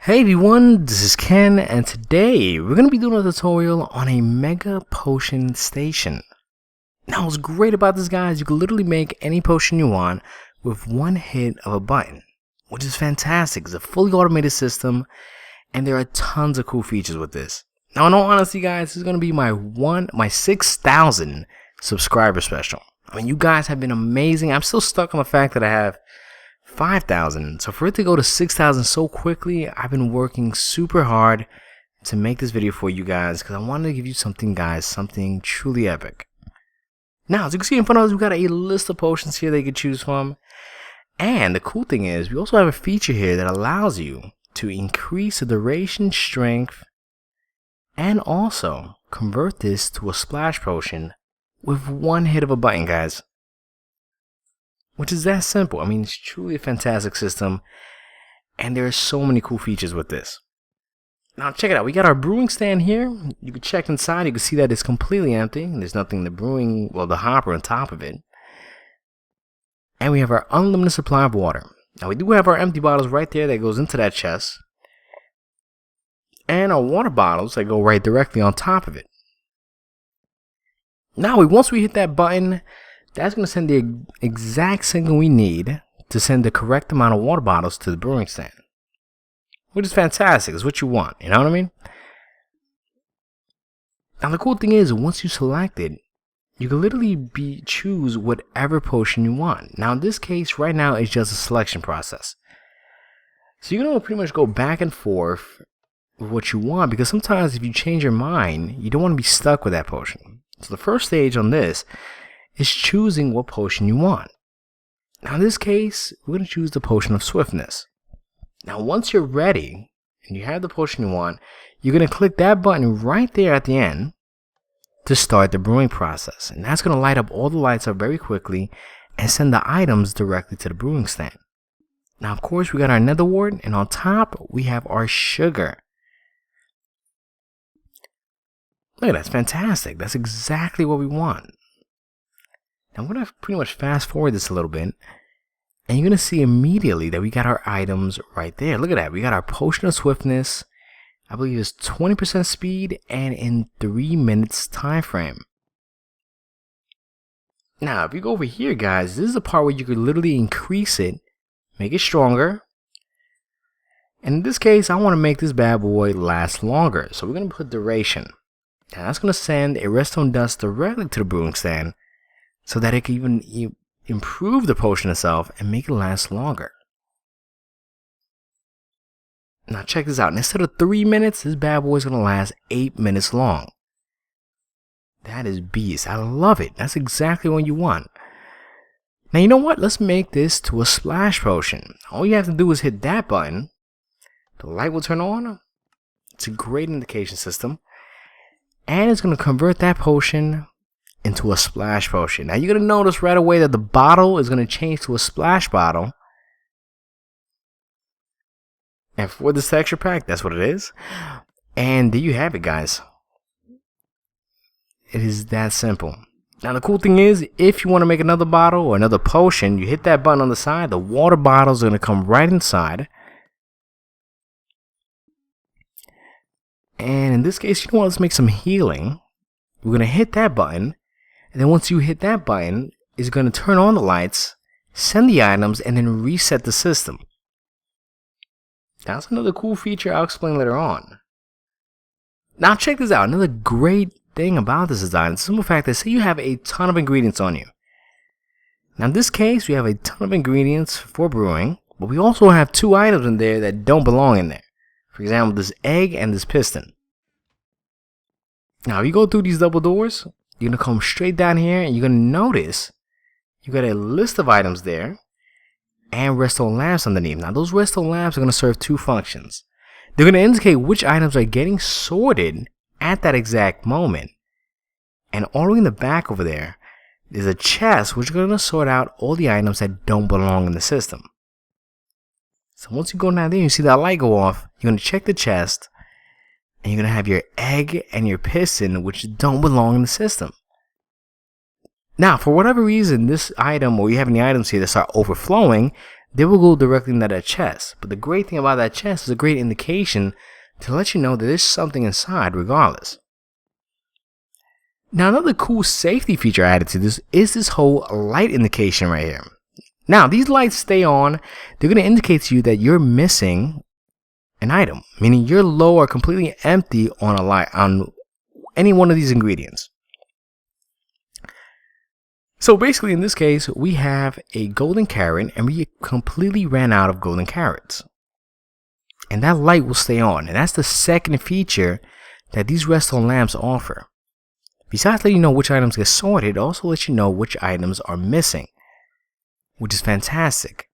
Hey everyone, this is Ken, and today we're going to be doing a tutorial on a mega potion station. Now what's great about this, guys, you can literally make any potion you want with one hit of a button, which is fantastic. It's a fully automated system, and there are tons of cool features with this. Now in all honesty, guys, this is going to be my 6,000 subscriber special. I mean, you guys have been amazing. I'm still stuck on the fact that I have 5,000. So for it to go to 6,000 so quickly, I've been working super hard to make this video for you guys because I wanted to give you something, guys, something truly epic. Now, as you can see in front of us, we've got a list of potions here that you can choose from. And the cool thing is, we also have a feature here that allows you to increase the duration, strength, and also convert this to a splash potion with one hit of a button, guys. Which is that simple. I mean, it's truly a fantastic system, and there are so many cool features with this. Now check it out. We got our brewing stand here. You can check inside. You can see that it's completely empty. There's nothing in the brewing, well, the hopper on top of it. And we have our unlimited supply of water. Now we do have our empty bottles right there that goes into that chest, and our water bottles that go right directly on top of it. Now once we hit that button, that's going to send the exact signal we need to send the correct amount of water bottles to the brewing stand. Which is fantastic. It's what you want. You know what I mean? Now the cool thing is, once you select it, you can literally choose whatever potion you want. Now in this case, right now, it's just a selection process. So you're going to pretty much go back and forth with what you want, because sometimes if you change your mind, you don't want to be stuck with that potion. So the first stage on this is choosing what potion you want. Now in this case, we're going to choose the potion of swiftness. Now once you're ready and you have the potion you want, you're going to click that button right there at the end to start the brewing process. And that's going to light up all the lights up very quickly and send the items directly to the brewing stand. Now of course we got our nether wart, and on top we have our sugar. Look at that, that's fantastic. That's exactly what we want. Now I'm going to pretty much fast forward this a little bit, and you're going to see immediately that we got our items right there. Look at that. We got our potion of swiftness. I believe it's 20% speed and in 3 minutes time frame. Now if you go over here, guys, this is the part where you could literally increase it, make it stronger. And in this case, I want to make this bad boy last longer. So we're going to put duration. Now that's going to send a redstone dust directly to the brewing stand, so that it can even improve the potion itself and make it last longer. Now check this out. Instead of 3 minutes, this bad boy is going to last 8 minutes long. That is beast. I love it. That's exactly what you want. Now you know what? Let's make this to a splash potion. All you have to do is hit that button. The light will turn on. It's a great indication system. And it's going to convert that potion into a splash potion. Now you're going to notice right away that the bottle is going to change to a splash bottle. And for this texture pack, that's what it is. And there you have it, guys. It is that simple. Now the cool thing is, if you want to make another bottle or another potion, you hit that button on the side, the water bottles are going to come right inside. And in this case, you know what, let's make some healing. We're going to hit that button. And then once you hit that button, it's going to turn on the lights, send the items, and then reset the system. That's another cool feature I'll explain later on. Now check this out. Another great thing about this design is the simple fact that say you have a ton of ingredients on you. Now in this case, we have a ton of ingredients for brewing, but we also have 2 items in there that don't belong in there. For example, this egg and this piston. Now if you go through these double doors, you're going to come straight down here, and you're going to notice you got a list of items there and redstone lamps underneath. Now those redstone lamps are going to serve 2 functions. They're going to indicate which items are getting sorted at that exact moment. And all the way in the back over there, there's a chest which is going to sort out all the items that don't belong in the system. So once you go down there and you see that light go off, you're going to check the chest, and you're going to have your egg and your piston, which don't belong in the system. Now, for whatever reason, this item, or you have any items here that start overflowing, they will go directly into that chest. But the great thing about that chest is a great indication to let you know that there's something inside regardless. Now, another cool safety feature added to this is this whole light indication right here. Now, these lights stay on. They're going to indicate to you that you're missing an item, meaning you're low or completely empty on a light on any one of these ingredients. So basically, in this case, we have a golden carrot and we completely ran out of golden carrots. And that light will stay on. And that's the second feature that these redstone lamps offer. Besides letting you know which items get sorted, it also lets you know which items are missing, which is fantastic.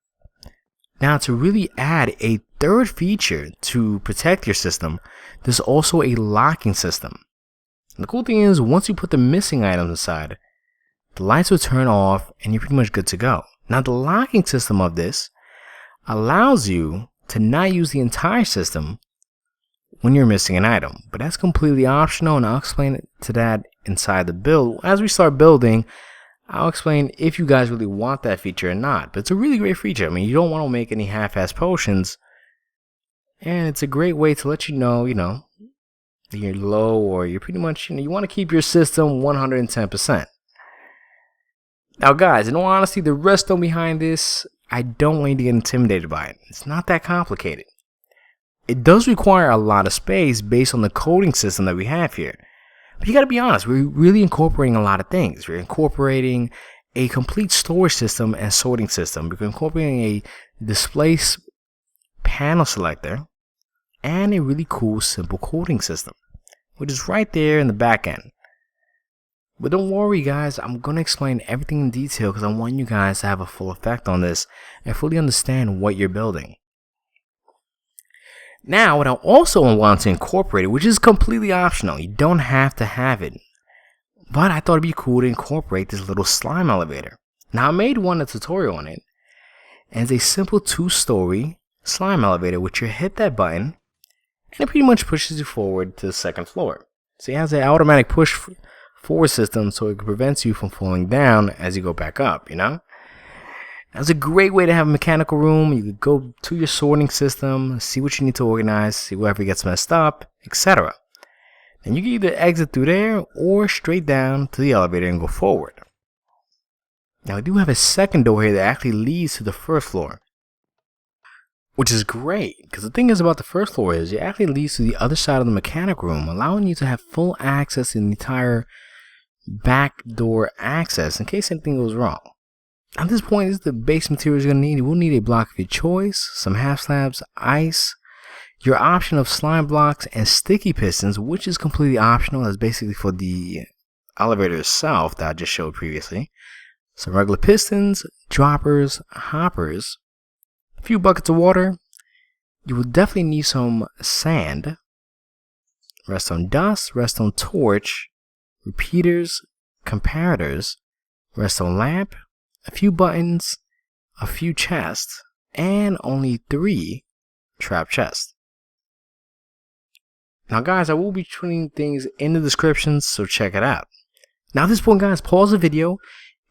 Now, to really add a third feature to protect your system, there's also a locking system. And the cool thing is, once you put the missing items inside, the lights will turn off and you're pretty much good to go. Now, the locking system of this allows you to not use the entire system when you're missing an item, but that's completely optional, and I'll explain it to that inside the build. As we start building, I'll explain if you guys really want that feature or not. But it's a really great feature. I mean, you don't want to make any half-ass potions, and it's a great way to let you know, that you're low or you're pretty much, you want to keep your system 110%. Now, guys, in all honesty, the redstone behind this, I don't want you to get intimidated by it. It's not that complicated. It does require a lot of space based on the coding system that we have here. But you gotta be honest, we're really incorporating a lot of things. We're incorporating a complete storage system and sorting system. We're incorporating a display panel selector and a really cool simple coding system, which is right there in the back end. But don't worry, guys, I'm gonna explain everything in detail because I want you guys to have a full effect on this and fully understand what you're building. Now, what I also want to incorporate, which is completely optional, you don't have to have it, but I thought it'd be cool to incorporate this little slime elevator. Now, I made a tutorial on it, and it's a simple 2-story slime elevator, which you hit that button, and it pretty much pushes you forward to the second floor. So it has an automatic push forward system, so it prevents you from falling down as you go back up, That's a great way to have a mechanical room. You could go to your sorting system, see what you need to organize, see whatever gets messed up, etc. And you can either exit through there or straight down to the elevator and go forward. Now, we do have a second door here that actually leads to the first floor, which is great because the thing is about the first floor is it actually leads to the other side of the mechanic room, allowing you to have full access to the entire back door access in case anything goes wrong. At this point, this is the base materials you're going to need. You will need a block of your choice, some half slabs, ice, your option of slime blocks, and sticky pistons, which is completely optional. That's basically for the elevator itself that I just showed previously. Some regular pistons, droppers, hoppers, a few buckets of water. You will definitely need some sand, redstone dust, redstone torch, repeaters, comparators, redstone lamp, a few buttons, a few chests, and only 3 trap chests. Now, guys, I will be putting things in the description, so check it out. Now, at this point, guys, pause the video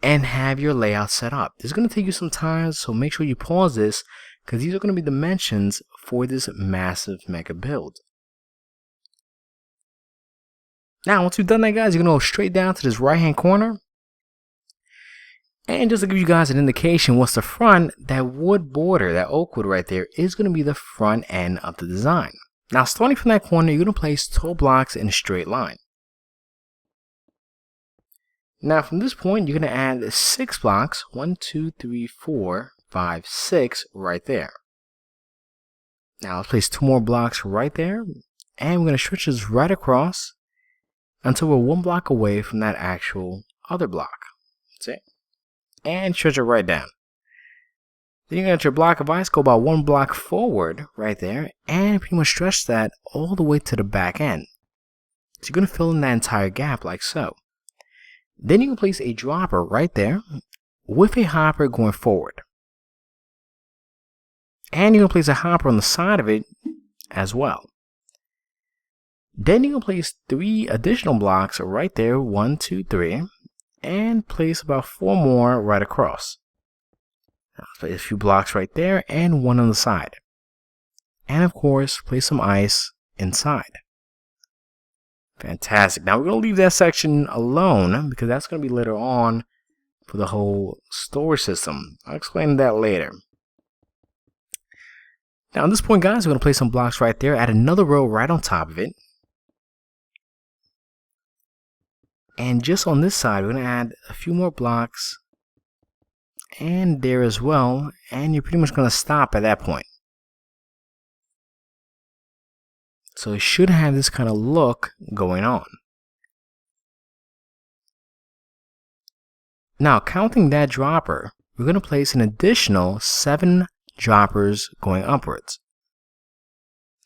and have your layout set up. This is going to take you some time, so make sure you pause this because these are going to be dimensions for this massive mega build. Now, once you've done that, guys, you're going to go straight down to this right-hand corner. And just to give you guys an indication what's the front, that wood border, that oak wood right there, is going to be the front end of the design. Now, starting from that corner, you're going to place 12 blocks in a straight line. Now, from this point, you're going to add 6 blocks, 1, 2, 3, 4, 5, 6, right there. Now, let's place 2 more blocks right there, and we're going to stretch this right across until we're 1 block away from that actual other block. That's it. And stretch it right down. Then you're going to let your block of ice go about 1 block forward right there and pretty much stretch that all the way to the back end. So you're going to fill in that entire gap like so. Then you can place a dropper right there with a hopper going forward. And you're going to place a hopper on the side of it as well. Then you can place 3 additional blocks right there, 1, 2, 3. And place about 4 more right across. Let's place a few blocks right there and one on the side. And of course, place some ice inside. Fantastic. Now we're going to leave that section alone because that's going to be later on for the whole storage system. I'll explain that later. Now at this point, guys, we're going to place some blocks right there. Add another row right on top of it. And just on this side, we're going to add a few more blocks. And there as well. And you're pretty much going to stop at that point. So it should have this kind of look going on. Now, counting that dropper, we're going to place an additional 7 droppers going upwards.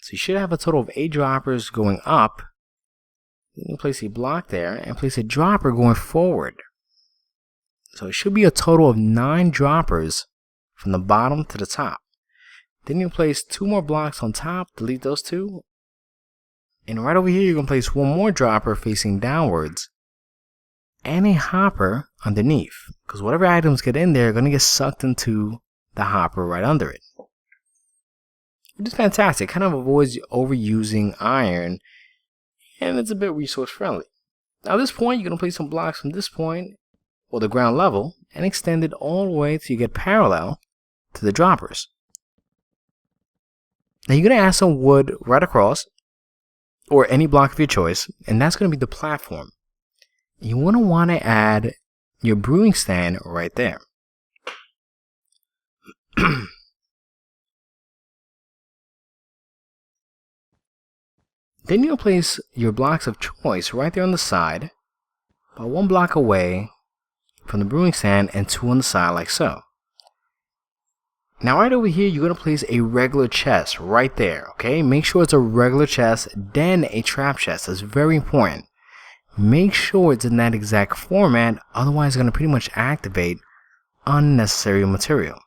So you should have a total of 8 droppers going up. Then you place a block there and place a dropper going forward. So it should be a total of 9 droppers from the bottom to the top. Then you place 2 more blocks on top, delete those 2. And right over here, you're going to place 1 more dropper facing downwards and a hopper underneath. Because whatever items get in there are going to get sucked into the hopper right under it. Which is fantastic. Kind of avoids overusing iron. And it's a bit resource friendly. Now at this point, you're going to place some blocks from this point, or the ground level, and extend it all the way till you get parallel to the droppers. Now you're going to add some wood right across, or any block of your choice, and that's going to be the platform. You want to add your brewing stand right there. Then you'll place your blocks of choice right there on the side, about 1 block away from the brewing stand and 2 on the side like so. Now right over here, you're going to place a regular chest right there, okay? Make sure it's a regular chest, then a trap chest. That's very important. Make sure it's in that exact format, otherwise it's going to pretty much activate unnecessary material.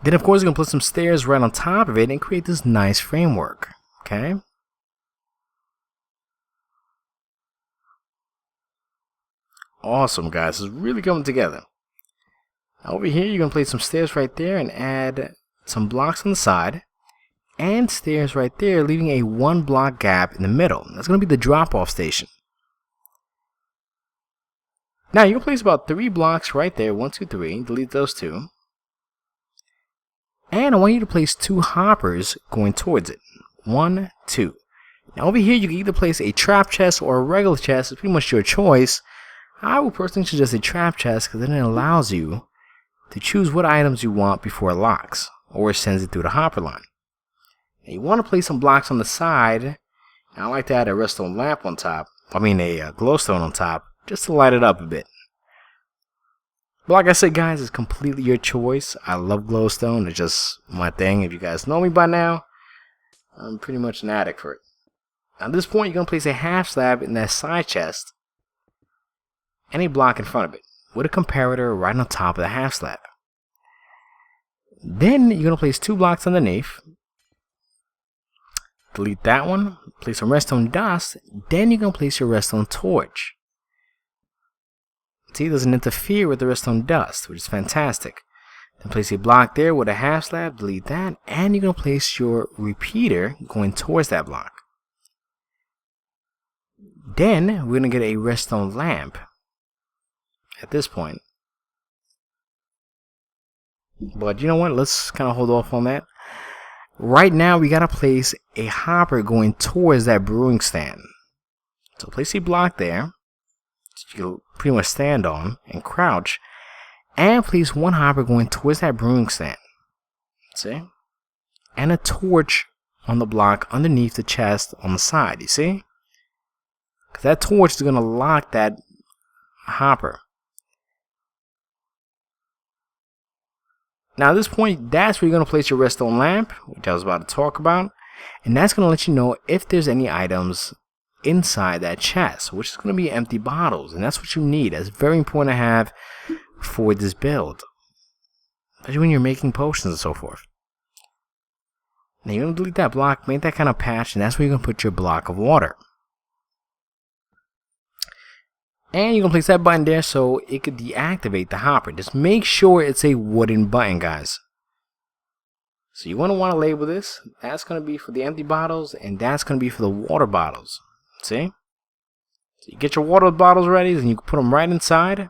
Then of course you're going to put some stairs right on top of it and create this nice framework, okay? Awesome, guys. It's really coming together. Over here, you're going to place some stairs right there and add some blocks on the side and stairs right there, leaving a 1 block gap in the middle. That's going to be the drop-off station. Now, you're going to place about 3 blocks right there. 1, 2, 3. Delete those 2. And I want you to place 2 hoppers going towards it. 1, 2. Now, over here, you can either place a trap chest or a regular chest. It's pretty much your choice. I would personally suggest a trap chest because then it allows you to choose what items you want before it locks, or it sends it through the hopper line. Now you want to place some blocks on the side. I like to add a redstone lamp on top. A glowstone on top, just to light it up a bit. But like I said, guys, it's completely your choice. I love glowstone. It's just my thing. If you guys know me by now, I'm pretty much an addict for it. At this point, you're going to place a half slab in that side chest and a block in front of it, with a comparator right on top of the half slab. Then you're going to place 2 blocks underneath. Delete that one. Place some redstone dust. Then you're going to place your redstone torch. See, it doesn't interfere with the redstone dust, which is fantastic. Then place a block there with a half slab. Delete that. And you're going to place your repeater going towards that block. Then we're going to get a redstone lamp at this point. But you know what? Let's kind of hold off on that. Right now, we got to place a hopper going towards that brewing stand. So place a block there. So you'll pretty much stand on and crouch. And place 1 hopper going towards that brewing stand. See? And a torch on the block underneath the chest on the side. You see? Because that torch is going to lock that hopper. Now at this point, that's where you're going to place your redstone lamp, which I was about to talk about. And that's going to let you know if there's any items inside that chest, which is going to be empty bottles. And that's what you need. That's very important to have for this build, especially when you're making potions and so forth. Now you're going to delete that block, make that kind of patch, and that's where you're going to put your block of water. And you're going to place that button there so it could deactivate the hopper. Just make sure it's a wooden button, guys. So you want to label this. That's going to be for the empty bottles, and that's going to be for the water bottles. See? So you get your water bottles ready, and you can put them right inside,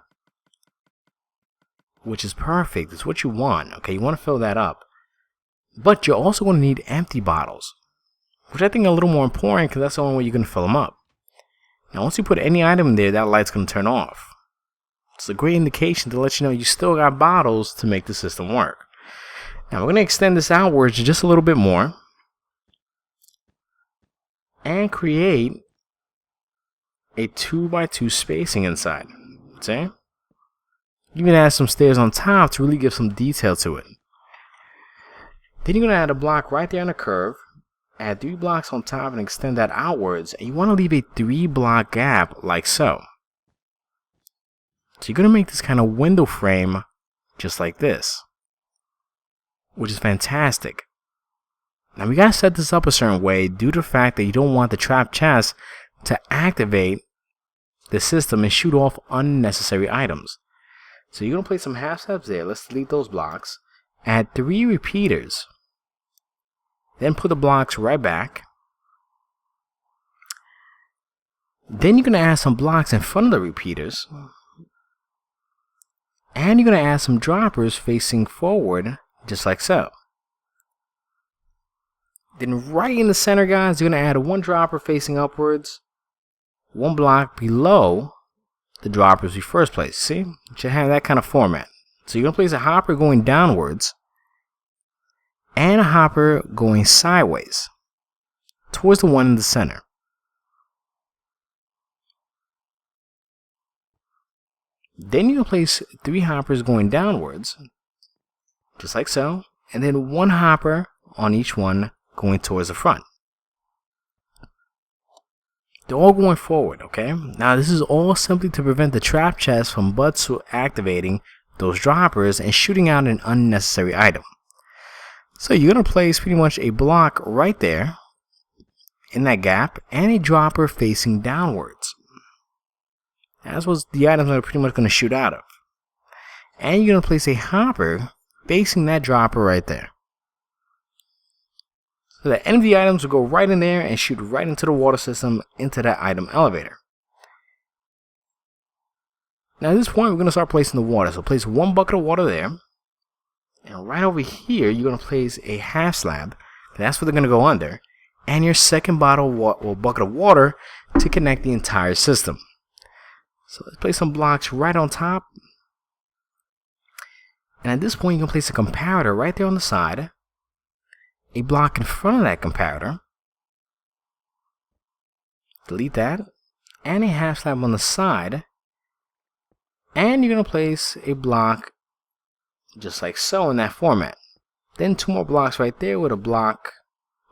which is perfect. It's what you want. Okay, you want to fill that up. But you're also going to need empty bottles, which I think are a little more important because that's the only way you're going to fill them up. Now, once you put any item in there, that light's going to turn off. It's a great indication to let you know you still got bottles to make the system work. Now, we're going to extend this outwards just a little bit more and create a 2x2 spacing inside. See? You can add some stairs on top to really give some detail to it. Then you're going to add a block right there on the curve, add 3 blocks on top and extend that outwards, and you want to leave a 3-block gap like so. So you're going to make this kind of window frame just like this, which is fantastic. Now we got to set this up a certain way due to the fact that you don't want the trap chest to activate the system and shoot off unnecessary items. So you're going to place some half steps there. Let's delete those blocks. Add 3 repeaters. Then put the blocks right back. Then you're going to add some blocks in front of the repeaters. And you're going to add some droppers facing forward, just like so. Then right in the center, guys, you're going to add 1 dropper facing upwards, 1 block below the droppers we first placed. See? You should have that kind of format. So you're going to place a hopper going downwards and a hopper going sideways towards the one in the center. Then you're going to place 3 hoppers going downwards, just like so, and then 1 hopper on each one going towards the front. They're all going forward, okay? Now this is all simply to prevent the trap chest from butts activating those droppers and shooting out an unnecessary item. So you're going to place pretty much a block right there in that gap and a dropper facing downwards. That's what the items are pretty much going to shoot out of. And you're going to place a hopper facing that dropper right there. So that any of the items will go right in there and shoot right into the water system, into that item elevator. Now at this point we're going to start placing the water. So place 1 bucket of water there. And right over here, you're going to place a half slab. That's what they're going to go under. And your second bottle or bucket of water to connect the entire system. So let's place some blocks right on top. And at this point, you can place a comparator right there on the side. A block in front of that comparator. Delete that. And a half slab on the side. And you're going to place a block just like so in that format. Then 2 more blocks right there with a block.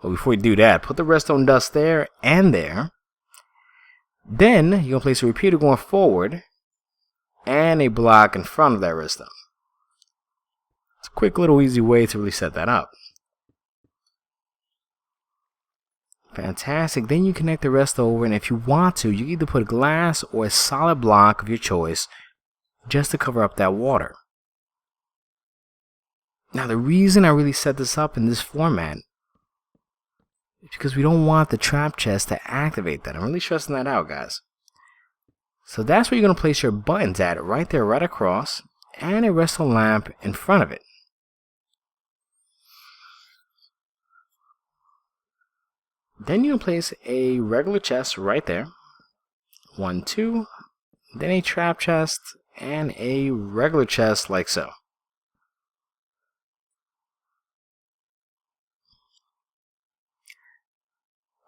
Well, before you do that, put the redstone dust there and there. Then you're going to place a repeater going forward and a block in front of that redstone. It's a quick little easy way to really set that up. Fantastic. Then you connect the rest over, and if you want to, you either put glass or a solid block of your choice just to cover up that water. Now the reason I really set this up in this format is because we don't want the trap chest to activate that. I'm really stressing that out, guys. So that's where you're going to place your buttons at, right there, right across, and a redstone lamp in front of it. Then you're going to place a regular chest right there. 1, 2, then a trap chest, and a regular chest like so.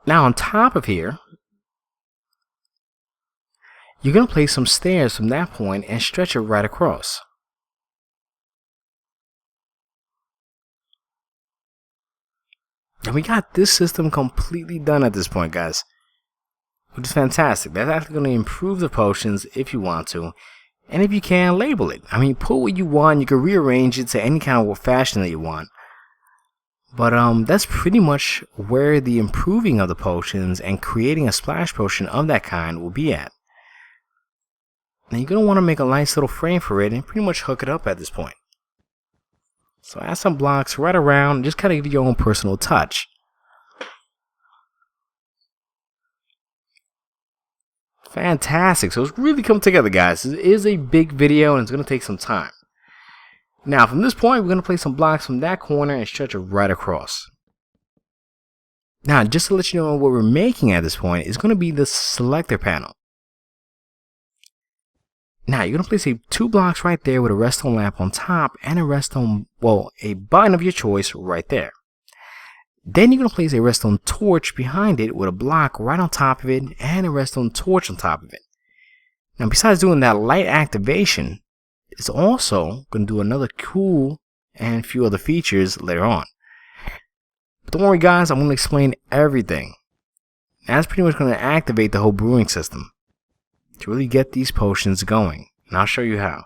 Now on top of here, you're going to place some stairs from that point and stretch it right across. And we got this system completely done at this point, guys, which is fantastic. That's actually going to improve the potions if you want to. And if you can, label it. I mean, put what you want. You can rearrange it to any kind of fashion that you want. But that's pretty much where the improving of the potions and creating a splash potion of that kind will be at. And you're going to want to make a nice little frame for it and pretty much hook it up at this point. So add some blocks right around, just kind of give your own personal touch. Fantastic. So it's really come together, guys. This is a big video and it's going to take some time. Now from this point, we're going to place some blocks from that corner and stretch it right across. Now just to let you know what we're making at this point is going to be the selector panel. Now you're going to place 2 blocks right there with a redstone lamp on top and a redstone, well, a button of your choice right there. Then you're going to place a redstone torch behind it with a block right on top of it and a redstone torch on top of it. Now besides doing that light activation, it's also going to do another cool and few other features later on. But don't worry guys, I'm going to explain everything. That's pretty much going to activate the whole brewing system to really get these potions going, and I'll show you how.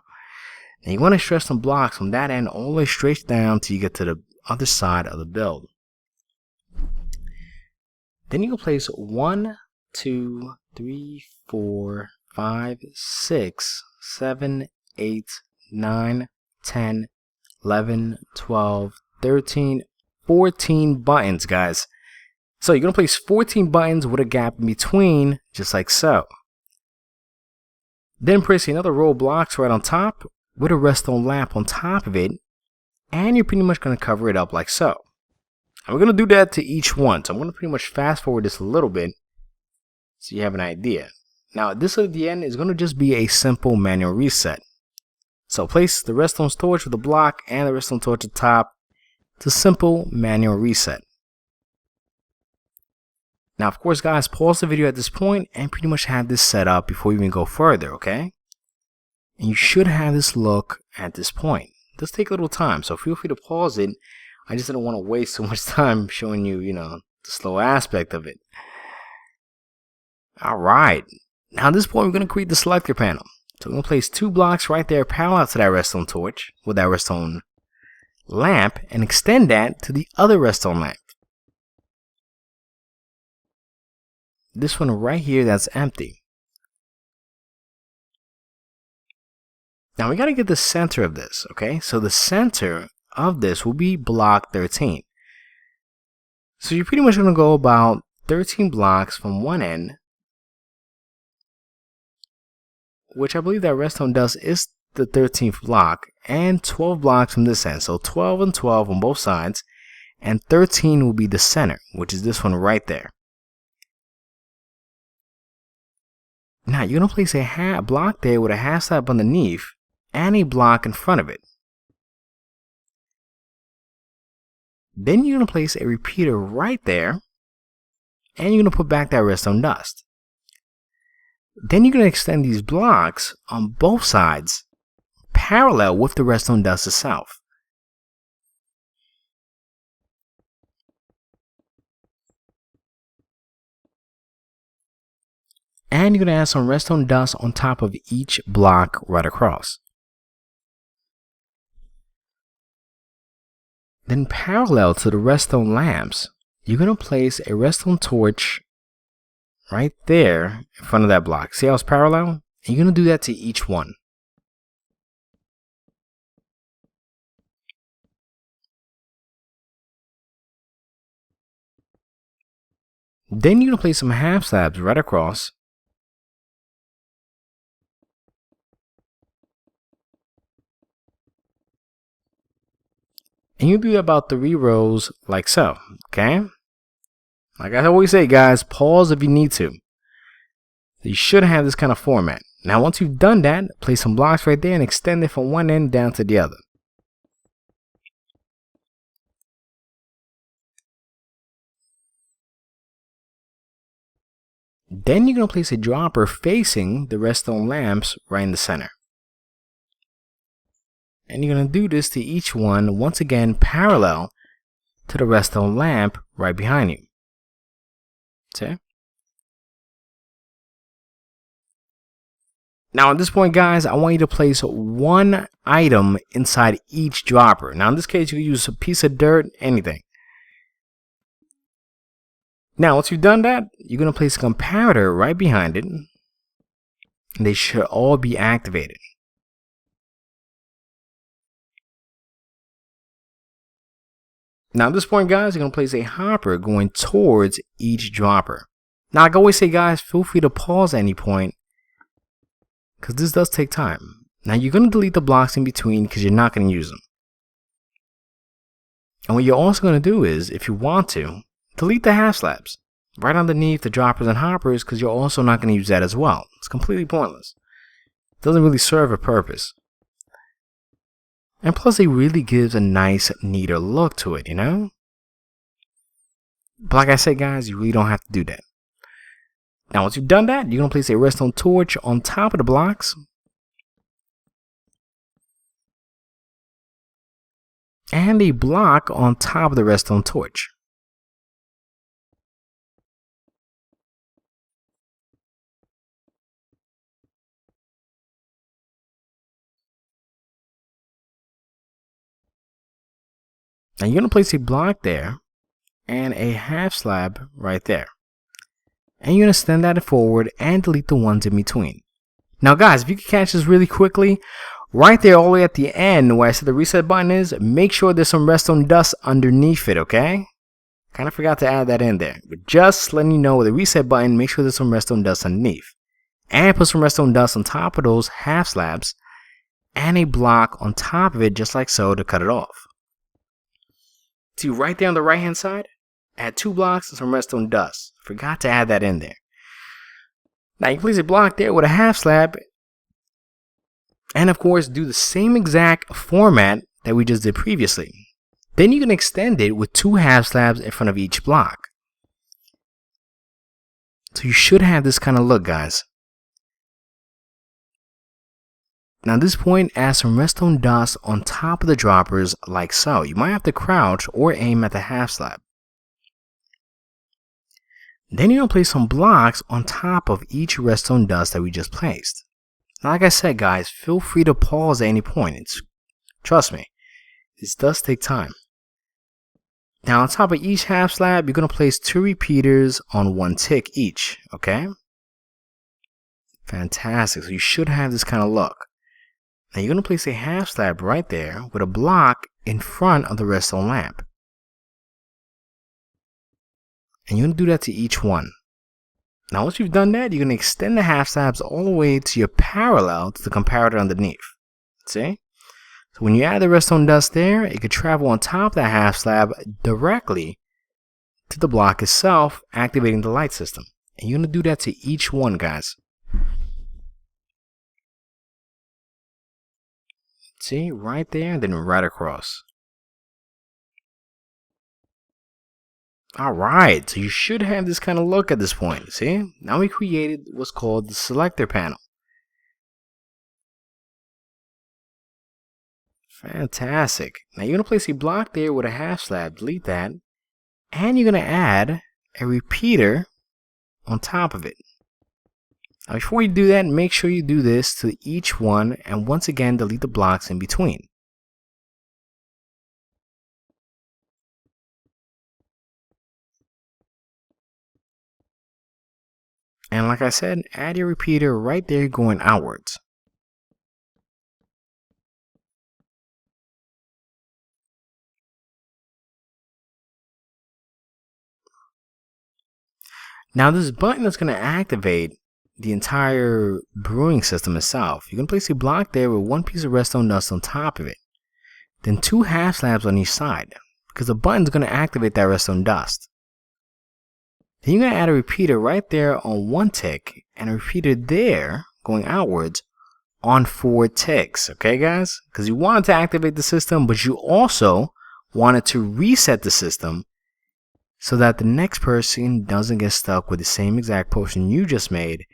And you want to stretch some blocks from that end all the way straight down till you get to the other side of the build. Then you can place 1, 2, 3, 4, 5, 6, 7, 8, 9, 10, 11, 12, 13, 14 buttons, guys. So you're going to place 14 buttons with a gap in between, just like so. Then place another row of blocks right on top with a redstone lamp on top of it, and you're pretty much going to cover it up like so. And we're going to do that to each one, so I'm going to pretty much fast forward this a little bit so you have an idea. Now this at the end is going to just be a simple manual reset. So place the redstone torch with the block and the redstone torch at the top. It's a simple manual reset. Now, of course, guys, pause the video at this point and pretty much have this set up before you even go further, okay? And you should have this look at this point. It does take a little time, so feel free to pause it. I just didn't want to waste so much time showing you, the slow aspect of it. Alright, now at this point, we're going to create the selector panel. So we're going to place 2 blocks right there parallel to that redstone torch with that redstone lamp and extend that to the other redstone lamp. This one right here that's empty. Now we got to get the center of this, okay? So the center of this will be block 13. So you're pretty much going to go about 13 blocks from one end, which I believe that redstone dust is the 13th block, and 12 blocks from this end. So 12 and 12 on both sides, and 13 will be the center, which is this one right there. Now you're going to place a block there with a half slab underneath and a block in front of it. Then you're going to place a repeater right there and you're going to put back that redstone dust. Then you're going to extend these blocks on both sides parallel with the redstone dust itself. And you're going to add some redstone dust on top of each block right across. Then parallel to the redstone lamps, you're going to place a redstone torch right there in front of that block. See how it's parallel? And you're going to do that to each one. Then you're going to place some half slabs right across. And you do about 3 rows like so, okay? Like I always say, guys, pause if you need to. You should have this kind of format. Now, once you've done that, place some blocks right there and extend it from one end down to the other. Then you're going to place a dropper facing the redstone lamps right in the center. And you're going to do this to each one, once again, parallel to the redstone lamp right behind you. See? Now, at this point, guys, I want you to place one item inside each dropper. Now, in this case, you can use a piece of dirt, anything. Now, once you've done that, you're going to place a comparator right behind it. And they should all be activated. Now at this point, guys, you're going to place a hopper going towards each dropper. Now like I always say, guys, feel free to pause at any point, because this does take time. Now you're going to delete the blocks in between because you're not going to use them. And what you're also going to do is, if you want to, delete the half slabs right underneath the droppers and hoppers, because you're also not going to use that as well. It's completely pointless. It doesn't really serve a purpose. And plus it really gives a nice, neater look to it, you know? But like I said, guys, you really don't have to do that. Now once you've done that, you're going to place a redstone torch on top of the blocks. And a block on top of the redstone torch. Now you're going to place a block there and a half slab right there. And you're going to extend that forward and delete the ones in between. Now guys, if you can catch this really quickly, right there all the way at the end where I said the reset button is, make sure there's some redstone dust underneath it, okay? Kind of forgot to add that in there. But just letting you know with the reset button, make sure there's some redstone dust underneath. And put some redstone dust on top of those half slabs and a block on top of it just like so to cut it off. See right there on the right hand side, add 2 blocks and some redstone dust. Forgot to add that in there. Now you can place a block there with a half slab, and of course do the same exact format that we just did previously. Then you can extend it with 2 half slabs in front of each block. So you should have this kind of look, guys. Now at this point, add some redstone dust on top of the droppers like so. You might have to crouch or aim at the half slab. Then you're going to place some blocks on top of each redstone dust that we just placed. Now like I said, guys, feel free to pause at any point. Trust me, this does take time. Now on top of each half slab, you're going to place 2 repeaters on 1 tick each, okay? Fantastic, so you should have this kind of look. Now you're going to place a half slab right there with a block in front of the redstone lamp. And you're going to do that to each one. Now once you've done that, you're going to extend the half slabs all the way to your parallel to the comparator underneath. See? So when you add the redstone dust there, it could travel on top of that half slab directly to the block itself, activating the light system. And you're going to do that to each one, guys. See, right there, and then right across. Alright, so you should have this kind of look at this point. See, now we created what's called the selector panel. Fantastic. Now you're going to place a block there with a half slab, delete that, and you're going to add a repeater on top of it. Now before you do that, make sure you do this to each one, and once again delete the blocks in between. And like I said, add your repeater right there going outwards. Now this button is going to activate the entire brewing system itself. You can place a block there with 1 piece of redstone dust on top of it. Then 2 half slabs on each side, because the button is going to activate that redstone dust. Then you're going to add a repeater right there on 1 tick, and a repeater there going outwards on 4 ticks. Okay guys? Because you wanted to activate the system, but you also wanted to reset the system so that the next person doesn't get stuck with the same exact potion you just made,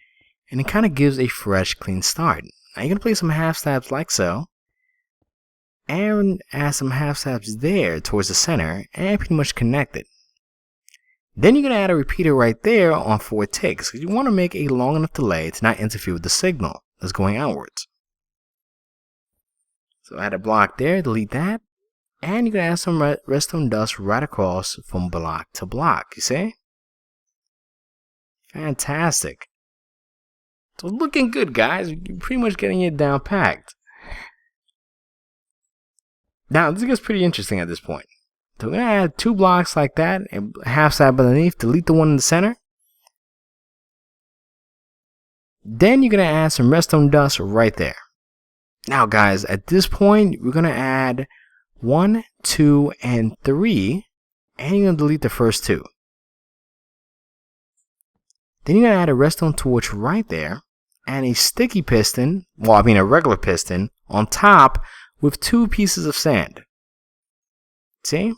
and it kind of gives a fresh, clean start. Now you're going to place some half slabs like so, and add some half slabs there towards the center, and pretty much connect it. Then you're going to add a repeater right there on 4 ticks, because you want to make a long enough delay to not interfere with the signal that's going outwards. So add a block there, delete that, and you're going to add some redstone dust right across from block to block, you see? Fantastic. So looking good, guys. You're pretty much getting it down packed. Now, this gets pretty interesting at this point. So we're going to add 2 blocks like that, and a half slab underneath, delete the one in the center. Then you're going to add some redstone dust right there. Now, guys, at this point, we're going to add 1, 2, and 3, and you're going to delete the first 2. Then you're going to add a redstone torch right there, and a sticky piston, well, I mean a regular piston, on top with 2 pieces of sand. See?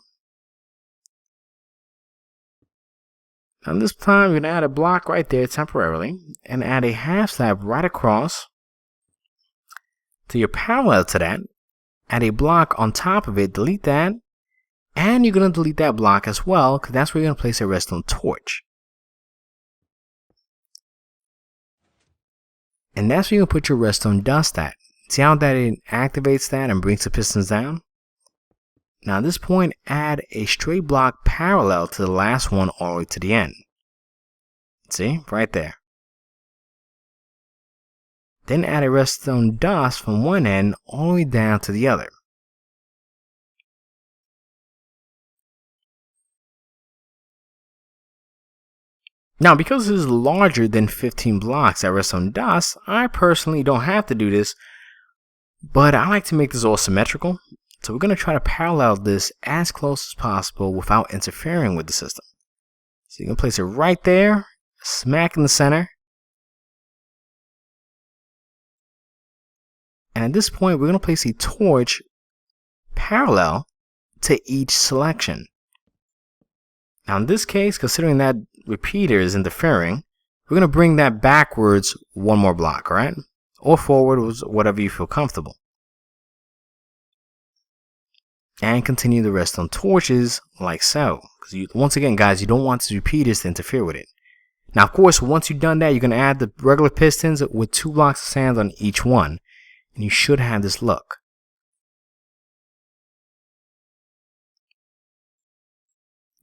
Now this time, we're going to add a block right there temporarily, and add a half slab right across to your parallel to that. Add a block on top of it, delete that, and you're going to delete that block as well, because that's where you're going to place a redstone torch. And that's where you're going to put your redstone dust at. See how that it activates that and brings the pistons down? Now at this point, add a straight block parallel to the last one all the way to the end. See? Right there. Then add a redstone dust from one end all the way down to the other. Now, because this is larger than 15 blocks at redstone dust, I personally don't have to do this, but I like to make this all symmetrical. So we're going to try to parallel this as close as possible without interfering with the system. So you're going to place it right there, smack in the center. And at this point, we're going to place a torch parallel to each selection. Now in this case, considering that repeater is interfering, we're going to bring that backwards 1 more block, alright? Or forward, whatever you feel comfortable. And continue the redstone torches like so. Because once again, guys, you don't want the repeaters to interfere with it. Now, of course, once you've done that, you're going to add the regular pistons with 2 blocks of sand on each one. And you should have this look.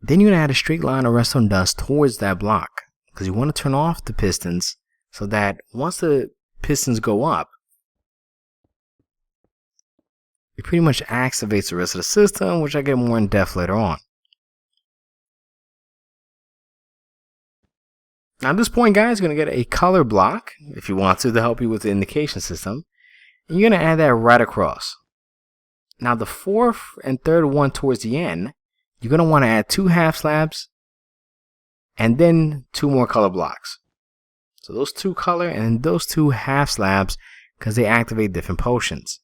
Then you're going to add a straight line of redstone dust towards that block. Because you want to turn off the pistons so that once the pistons go up, it pretty much activates the rest of the system, which I get more in depth later on. Now at this point, guys, you're going to get a color block, if you want to help you with the indication system. And you're going to add that right across. Now the 4th and 3rd one towards the end, you're going to want to add 2 half slabs and then 2 more color blocks. So those 2 color and those 2 half slabs, because they activate different potions.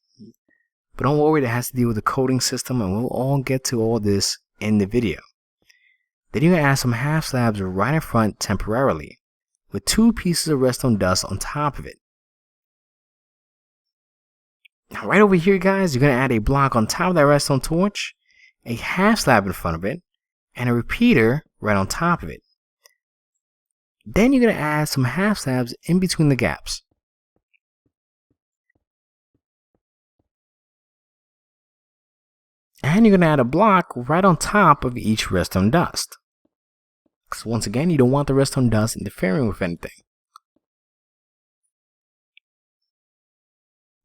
But don't worry, that has to deal with the coding system, and we'll all get to all this in the video. Then you're going to add some half slabs right in front temporarily, with 2 pieces of redstone dust on top of it. Now right over here, guys, you're going to add a block on top of that redstone torch, a half slab in front of it, and a repeater right on top of it. Then you're going to add some half slabs in between the gaps. And you're going to add a block right on top of each redstone dust. Because once again, you don't want the redstone dust interfering with anything.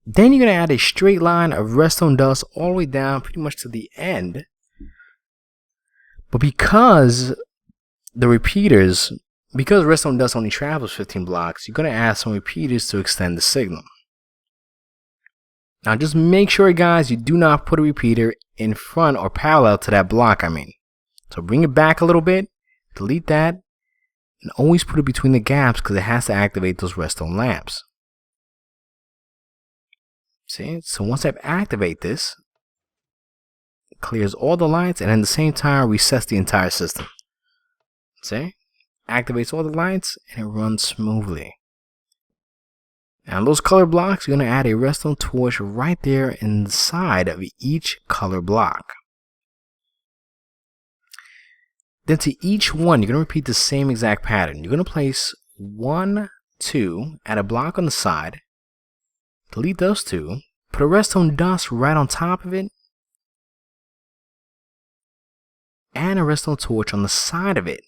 Then you're going to add a straight line of redstone dust all the way down pretty much to the end. But because redstone dust only travels 15 blocks, you're going to add some repeaters to extend the signal. Now just make sure, guys, you do not put a repeater in front or parallel to that block, So bring it back a little bit, delete that, and always put it between the gaps because it has to activate those redstone lamps. See, so once I activate this, it clears all the lights and at the same time resets the entire system. See, activates all the lights and it runs smoothly. Now those color blocks, you're going to add a redstone torch right there inside of each color block. Then to each one, you're going to repeat the same exact pattern. You're going to place 1, 2, add a block on the side, delete those 2, put a redstone dust right on top of it, and a redstone torch on the side of it.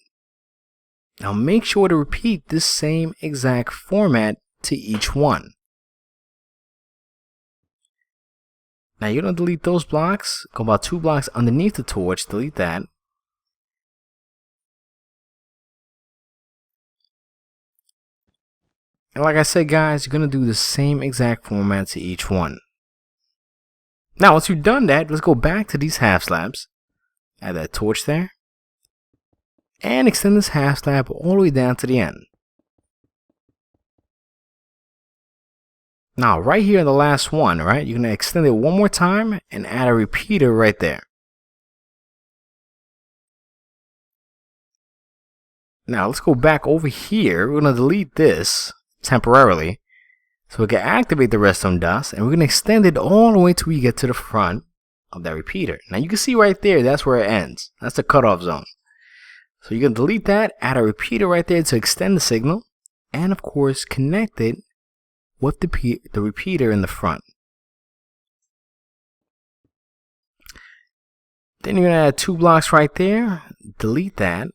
Now make sure to repeat this same exact format to each one. Now you're going to delete those blocks, go about 2 blocks underneath the torch, delete that. And like I said guys, you're going to do the same exact format to each one. Now once you've done that, let's go back to these half slabs, add that torch there, and extend this half slab all the way down to the end. Now right here in the last one, right, you're going to extend it one more time and add a repeater right there. Now let's go back over here. We're going to delete this temporarily so we can activate the redstone dust, and we're going to extend it all the way till we get to the front of that repeater. Now you can see right there, that's where it ends. That's the cutoff zone. So you're going to delete that, add a repeater right there to extend the signal, and of course connect it with the repeater in the front. Then you're going to add 2 blocks right there, delete that,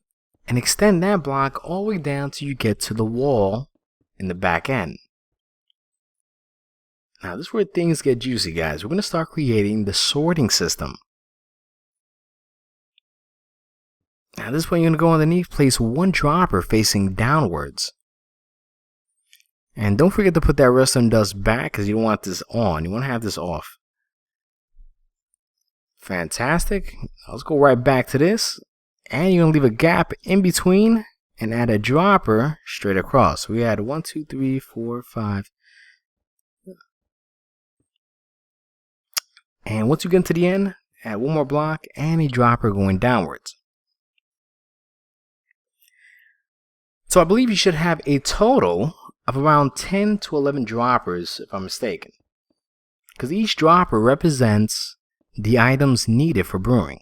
and extend that block all the way down till you get to the wall in the back end. Now this is where things get juicy guys. We're going to start creating the sorting system. Now this is when you're going to go underneath, place 1 dropper facing downwards. And don't forget to put that redstone dust back because you don't want this on. You want to have this off. Fantastic. Let's go right back to this. And you're going to leave a gap in between and add a dropper straight across. So we add 1, 2, 3, 4, 5. And once you get to the end, add 1 more block and a dropper going downwards. So I believe you should have a total of around 10 to 11 droppers if I'm mistaken, because each dropper represents the items needed for brewing,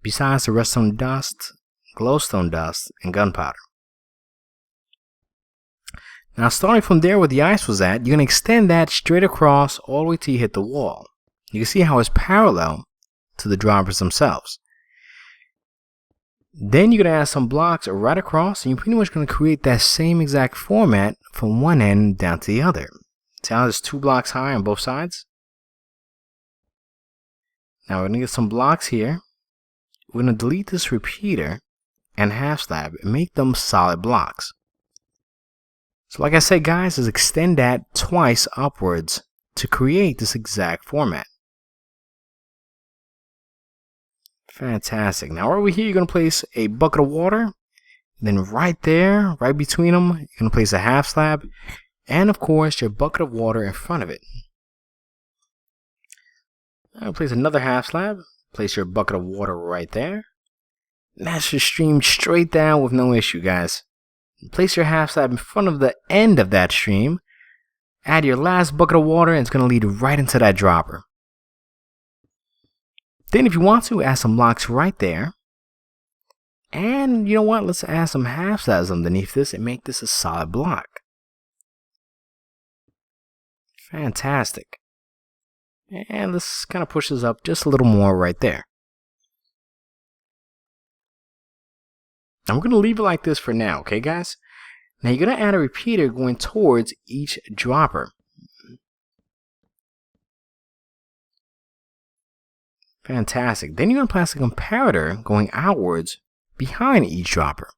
besides the redstone dust, glowstone dust, and gunpowder. Now starting from there where the ice was at, you're going to extend that straight across all the way till you hit the wall. You can see how it's parallel to the droppers themselves. Then you're going to add some blocks right across, and you're pretty much going to create that same exact format from one end down to the other. See how there's 2 blocks high on both sides? Now we're going to get some blocks here. We're going to delete this repeater and half slab and make them solid blocks. So like I said guys, is extend that twice upwards to create this exact format. Fantastic. Now over here you're going to place a bucket of water. Then right there, right between them, you're going to place a half slab. And of course your bucket of water in front of it. Now place another half slab. Place your bucket of water right there. And that should stream straight down with no issue guys. Place your half slab in front of the end of that stream. Add your last bucket of water and it's going to lead right into that dropper. Then if you want to, add some blocks right there. And you know what? Let's add some half slabs underneath this and make this a solid block. Fantastic. And let's kind of push this up just a little more right there. I'm going to leave it like this for now, okay guys? Now you're going to add a repeater going towards each dropper. Fantastic. Then you're going to place a comparator going outwards behind each dropper.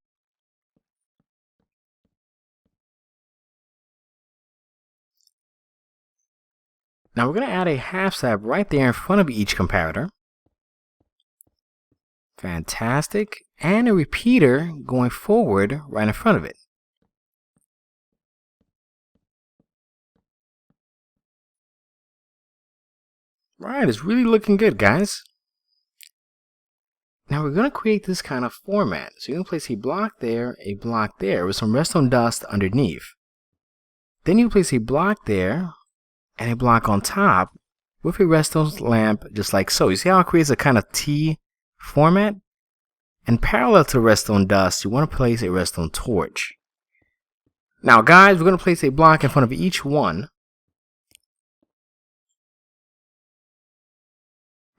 Now we're going to add a half slab right there in front of each comparator. Fantastic. And a repeater going forward right in front of it. Right, it's really looking good, guys. Now we're going to create this kind of format. So you're going to place a block there with some redstone dust underneath. Then you place a block there and a block on top with a redstone lamp just like so. You see how it creates a kind of T format? And parallel to the redstone dust, you want to place a redstone torch. Now guys, we're going to place a block in front of each one.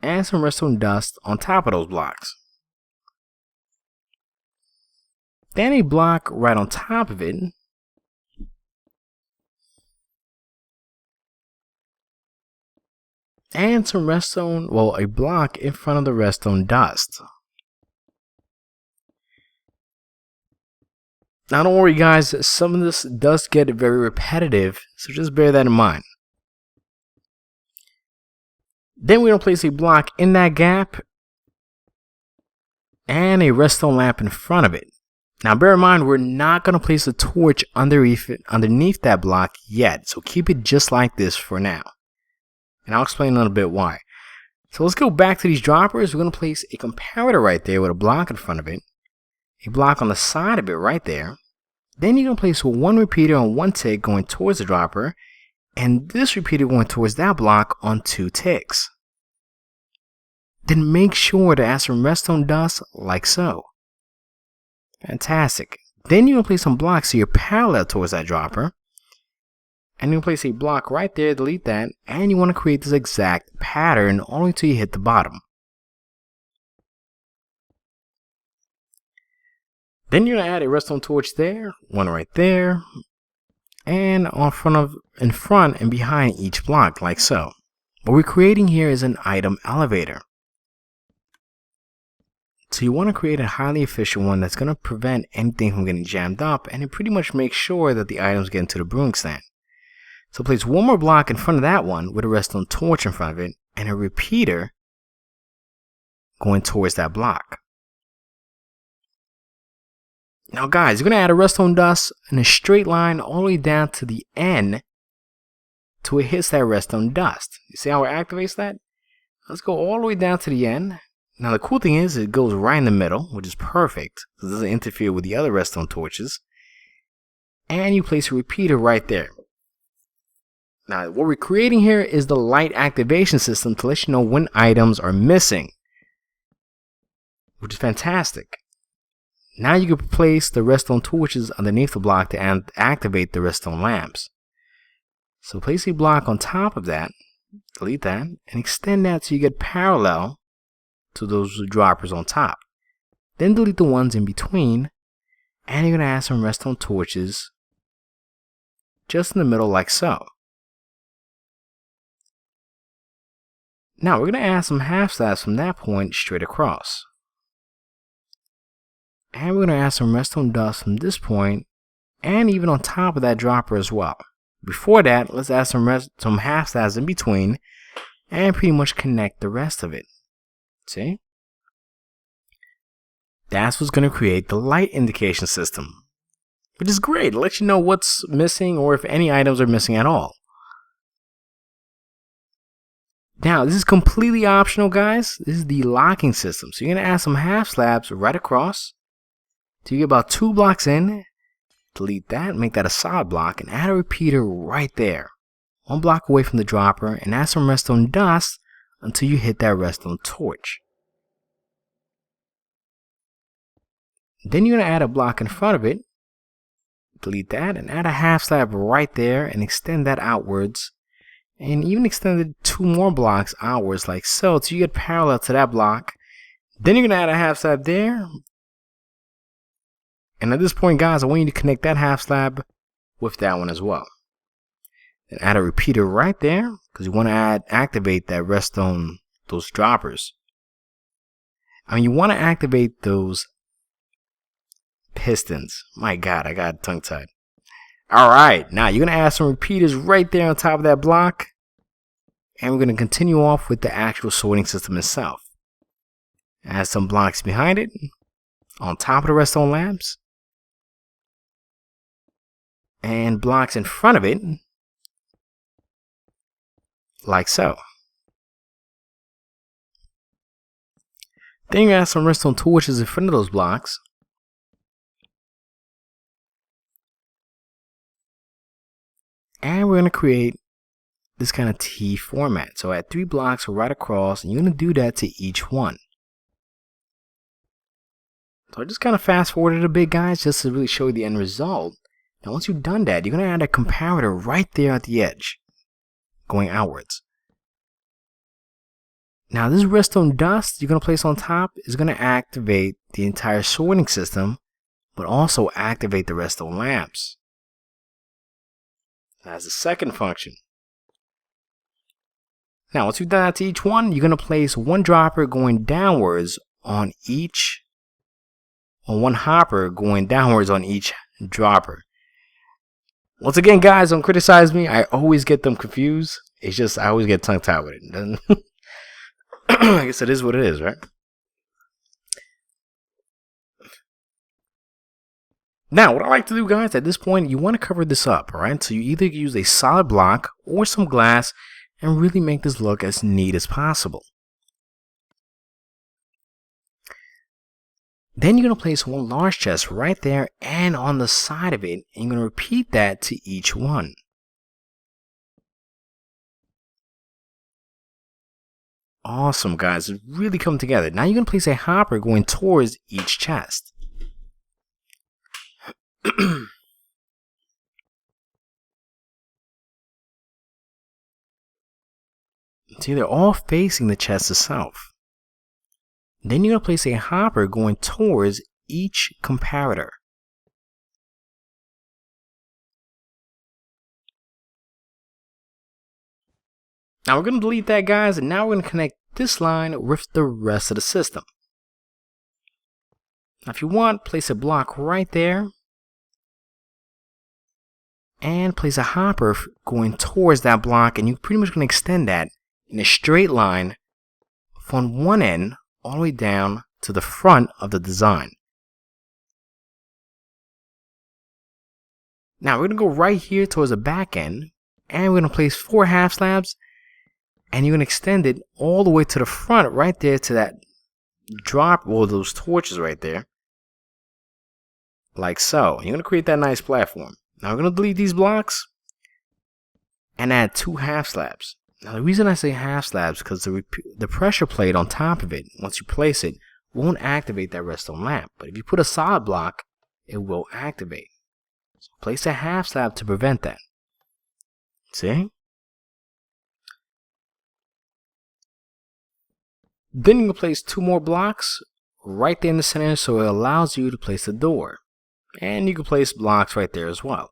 And some redstone dust on top of those blocks. Then a block right on top of it. and some redstone, well, a block in front of the redstone dust. Now don't worry guys, some of this does get very repetitive, so just bear that in mind. Then we're going to place a block in that gap and a redstone lamp in front of it. Now bear in mind, we're not going to place a torch underneath that block yet, so keep it just like this for now. And I'll explain in a little bit why. So let's go back to these droppers. We're going to place a comparator right there with a block in front of it, a block on the side of it right there. Then you're going to place one repeater on one tick going towards the dropper, and this repeater going towards that block on 2 ticks. Then make sure to add some redstone dust like so. Fantastic. Then you're going to place some blocks so you're parallel towards that dropper. And you're going to place a block right there, delete that, and you want to create this exact pattern only until you hit the bottom. Then you're going to add a redstone torch there, one right there, and in front and behind each block like so. What we're creating here is an item elevator. So you want to create a highly efficient one that's going to prevent anything from getting jammed up, and it pretty much makes sure that the items get into the brewing stand. So place one more block in front of that one with a redstone torch in front of it and a repeater going towards that block. Now guys, you're going to add a redstone dust in a straight line all the way down to the end till it hits that redstone dust. You see how it activates that? Let's go all the way down to the end. Now the cool thing is it goes right in the middle, which is perfect. It doesn't interfere with the other redstone torches. And you place a repeater right there. Now what we're creating here is the light activation system to let you know when items are missing, which is fantastic. Now you can place the redstone torches underneath the block to activate the redstone lamps. So place a block on top of that, delete that, and extend that so you get parallel to those droppers on top. Then delete the ones in between, and you're going to add some redstone torches just in the middle like so. Now we're going to add some half slabs from that point straight across. And we're going to add some redstone dust from this point and even on top of that dropper as well. Before that, let's add some half slabs in between and pretty much connect the rest of it. See? That's what's going to create the light indication system, which is great. It lets you know what's missing or if any items are missing at all. Now, this is completely optional, guys. This is the locking system. So you're going to add some half slabs right across till you get about 2 blocks in. Delete that, make that a solid block, and add a repeater right there. 1 block away from the dropper, and add some redstone dust until you hit that redstone torch. Then you're going to add a block in front of it. Delete that, and add a half slab right there, and extend that outwards. And even extended 2 more blocks outwards like so till you get parallel to that block. Then you're going to add a half slab there. And at this point, guys, I want you to connect that half slab with that one as well. Then add a repeater right there because you want to activate that redstone, those droppers. I mean, you want to activate those pistons. My God, I got tongue-tied. Alright, now you're going to add some repeaters right there on top of that block. And we're going to continue off with the actual sorting system itself. Add some blocks behind it, on top of the redstone lamps. And blocks in front of it, like so. Then you add some redstone torches in front of those blocks. And we're going to create this kind of T format. So add 3 blocks right across, and you're going to do that to each one. So I just kind of fast forwarded a bit, guys, just to really show you the end result. Now once you've done that, you're going to add a comparator right there at the edge, going outwards. Now this redstone dust you're going to place on top is going to activate the entire sorting system, but also activate the redstone lamps. That's the second function. Now, once you've done that to each one, you're going to place one dropper going downwards on one hopper going downwards on each dropper. Once again, guys, don't criticize me. I always get them confused. It's just I always get tongue-tied with it. I guess it is what it is, right? Now, what I like to do, guys, at this point, you want to cover this up, alright? So you either use a solid block or some glass and really make this look as neat as possible. Then you're going to place one large chest right there and on the side of it, and you're going to repeat that to each one. Awesome, guys. It's really come together. Now you're going to place a hopper going towards each chest. See, they're all facing the chest itself. Then you're going to place a hopper going towards each comparator. Now we're going to delete that, guys, and now we're going to connect this line with the rest of the system. Now if you want, place a block right there and place a hopper going towards that block, and you're pretty much going to extend that in a straight line from one end all the way down to the front of the design. Now we're going to go right here towards the back end, and we're going to place 4 half slabs, and you're going to extend it all the way to the front right there to that drop, or those torches right there, like so. You're going to create that nice platform. Now we're going to delete these blocks and add 2 half slabs. Now the reason I say half slabs is because the pressure plate on top of it, once you place it, won't activate that redstone lamp. But if you put a solid block, it will activate. So place a half slab to prevent that. See? Then you can place 2 more blocks right there in the center, so it allows you to place the door. And you can place blocks right there as well.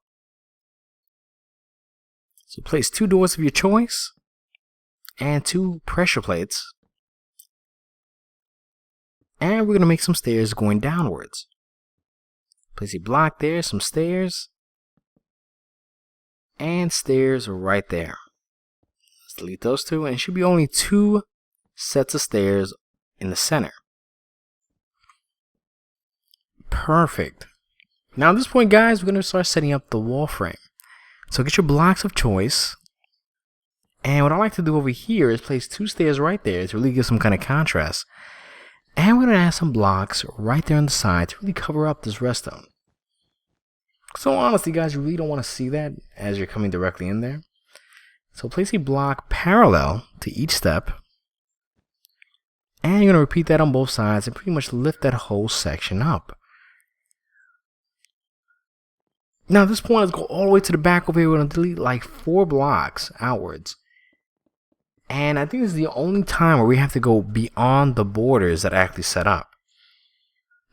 So place 2 doors of your choice and 2 pressure plates. And we're going to make some stairs going downwards. Place a block there, some stairs, and stairs right there. Let's delete those 2, and it should be only 2 sets of stairs in the center. Perfect. Now at this point, guys, we're going to start setting up the wall frame. So get your blocks of choice. And what I like to do over here is place 2 stairs right there to really give some kind of contrast. And we're going to add some blocks right there on the side to really cover up this redstone. So honestly, guys, you really don't want to see that as you're coming directly in there. So place a block parallel to each step. And you're going to repeat that on both sides and pretty much lift that whole section up. Now at this point, let's go all the way to the back over here. We're going to delete like 4 blocks outwards. And I think this is the only time where we have to go beyond the borders that are actually set up.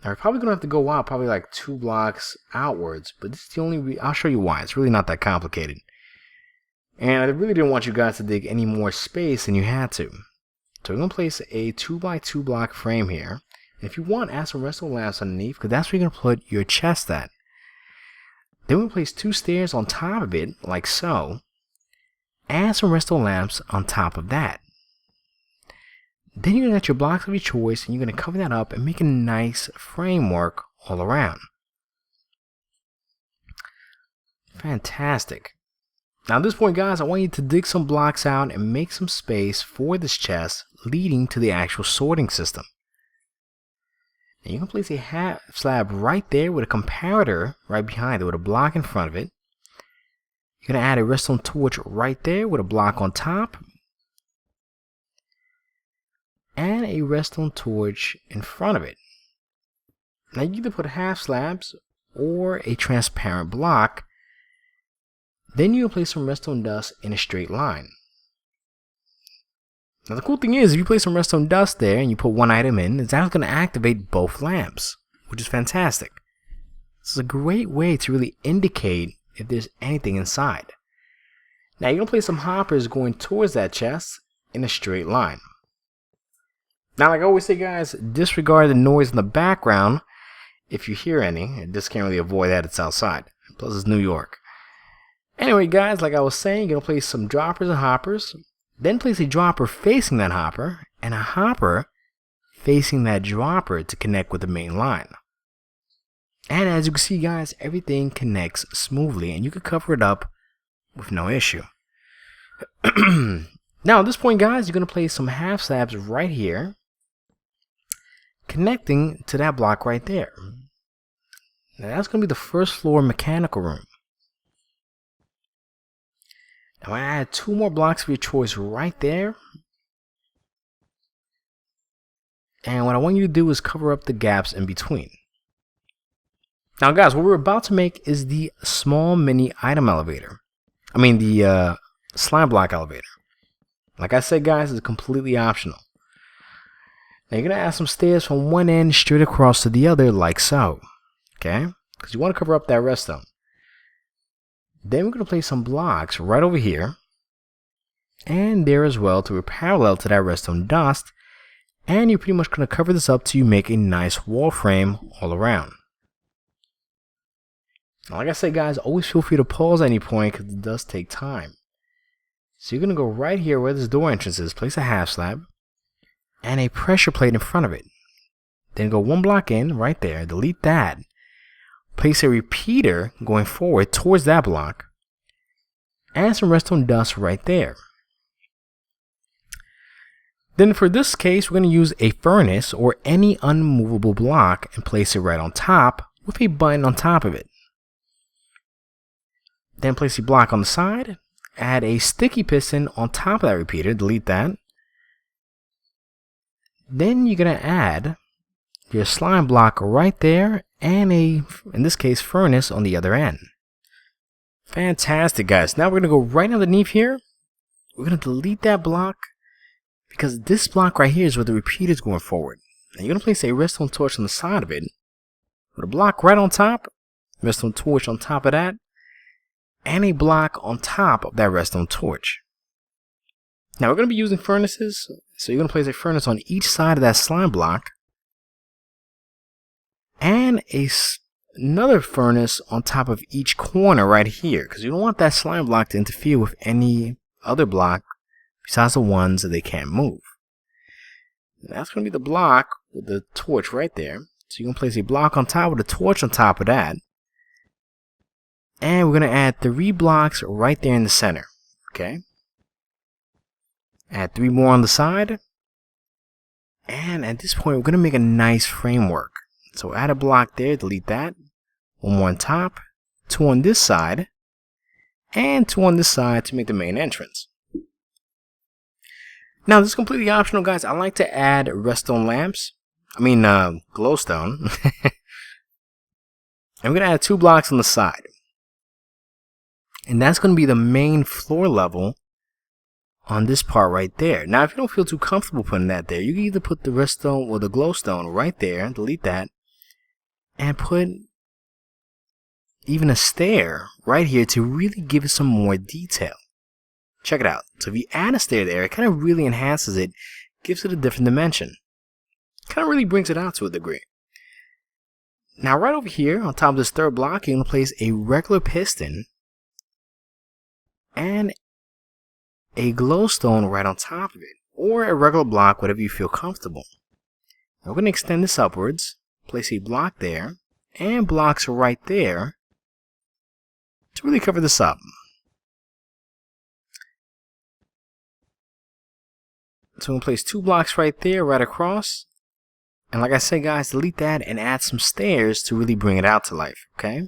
Now we're probably going to have to go out probably like 2 blocks outwards. But this is the only I'll show you why. It's really not that complicated. And I really didn't want you guys to dig any more space than you had to. So we're going to place a 2x2 block frame here. And if you want, add some redstone lamps underneath, because that's where you're going to put your chest at. Then we'll place 2 stairs on top of it, like so. Add some redstone lamps on top of that. Then you're going to get your blocks of your choice, and you're going to cover that up and make a nice framework all around. Fantastic. Now at this point, guys, I want you to dig some blocks out and make some space for this chest leading to the actual sorting system. And you can place a half slab right there with a comparator right behind it with a block in front of it. You're going to add a redstone torch right there with a block on top. And a redstone torch in front of it. Now you either put half slabs or a transparent block. Then you can place some redstone dust in a straight line. Now the cool thing is, if you place some redstone dust there and you put one item in, it's actually going to activate both lamps, which is fantastic. This is a great way to really indicate if there's anything inside. Now you're going to place some hoppers going towards that chest, in a straight line. Now, like I always say, guys, disregard the noise in the background if you hear any. Just can't really avoid that. It's outside. Plus, it's New York. Anyway, guys, like I was saying, you're going to place some droppers and hoppers. Then place a dropper facing that hopper and a hopper facing that dropper to connect with the main line. And as you can see, guys, everything connects smoothly and you can cover it up with no issue. Now, at this point, guys, you're going to place some half slabs right here, connecting to that block right there. Now, that's going to be the first floor mechanical room. Now, I add 2 more blocks of your choice right there. And what I want you to do is cover up the gaps in between. Now, guys, what we're about to make is the small mini item elevator. I mean, the slime block elevator. Like I said, guys, it's completely optional. Now, you're going to add some stairs from one end straight across to the other, like so. Okay? Because you want to cover up that redstone. Then we're going to place some blocks right over here. And there as well to be parallel to that redstone dust. And you're pretty much going to cover this up till you make a nice wall frame all around. Now, like I said, guys, always feel free to pause at any point because it does take time. So you're going to go right here where this door entrance is, place a half slab and a pressure plate in front of it. Then go 1 block in right there, delete that. Place a repeater going forward towards that block and some redstone dust right there. Then for this case, we're going to use a furnace or any unmovable block and place it right on top with a button on top of it. Then place a block on the side, add a sticky piston on top of that repeater, delete that. Then you're going to add your slime block right there and a, in this case, furnace on the other end. Fantastic, guys. Now we're going to go right underneath here. We're going to delete that block because this block right here is where the repeater is going forward. And you're going to place a redstone torch on the side of it with a block right on top, redstone torch on top of that, and a block on top of that redstone torch. Now we're going to be using furnaces, so you're going to place a furnace on each side of that slime block and another furnace on top of each corner right here, because you don't want that slime block to interfere with any other block besides the ones that they can't move. And that's going to be the block with the torch right there. So you're going to place a block on top with a torch on top of that. And we're going to add 3 blocks right there in the center. Okay. Add 3 more on the side. And at this point, we're going to make a nice framework. So add a block there, delete that. 1 more on top. 2 on this side. And 2 on this side to make the main entrance. Now, this is completely optional, guys. I like to add redstone lamps. I mean, glowstone. And we're going to add 2 blocks on the side. And that's going to be the main floor level on this part right there. Now, if you don't feel too comfortable putting that there, you can either put the redstone or the glowstone right there, delete that, and put even a stair right here to really give it some more detail. Check it out. So if you add a stair there, it kind of really enhances it, gives it a different dimension. Kind of really brings it out to a degree. Now, right over here on top of this third block, you're going to place a regular piston and a glowstone right on top of it, or a regular block, whatever you feel comfortable. Now we're going to extend this upwards, place a block there, and blocks right there to really cover this up. So we're going to place 2 blocks right there, right across. And like I said, guys, delete that and add some stairs to really bring it out to life, okay?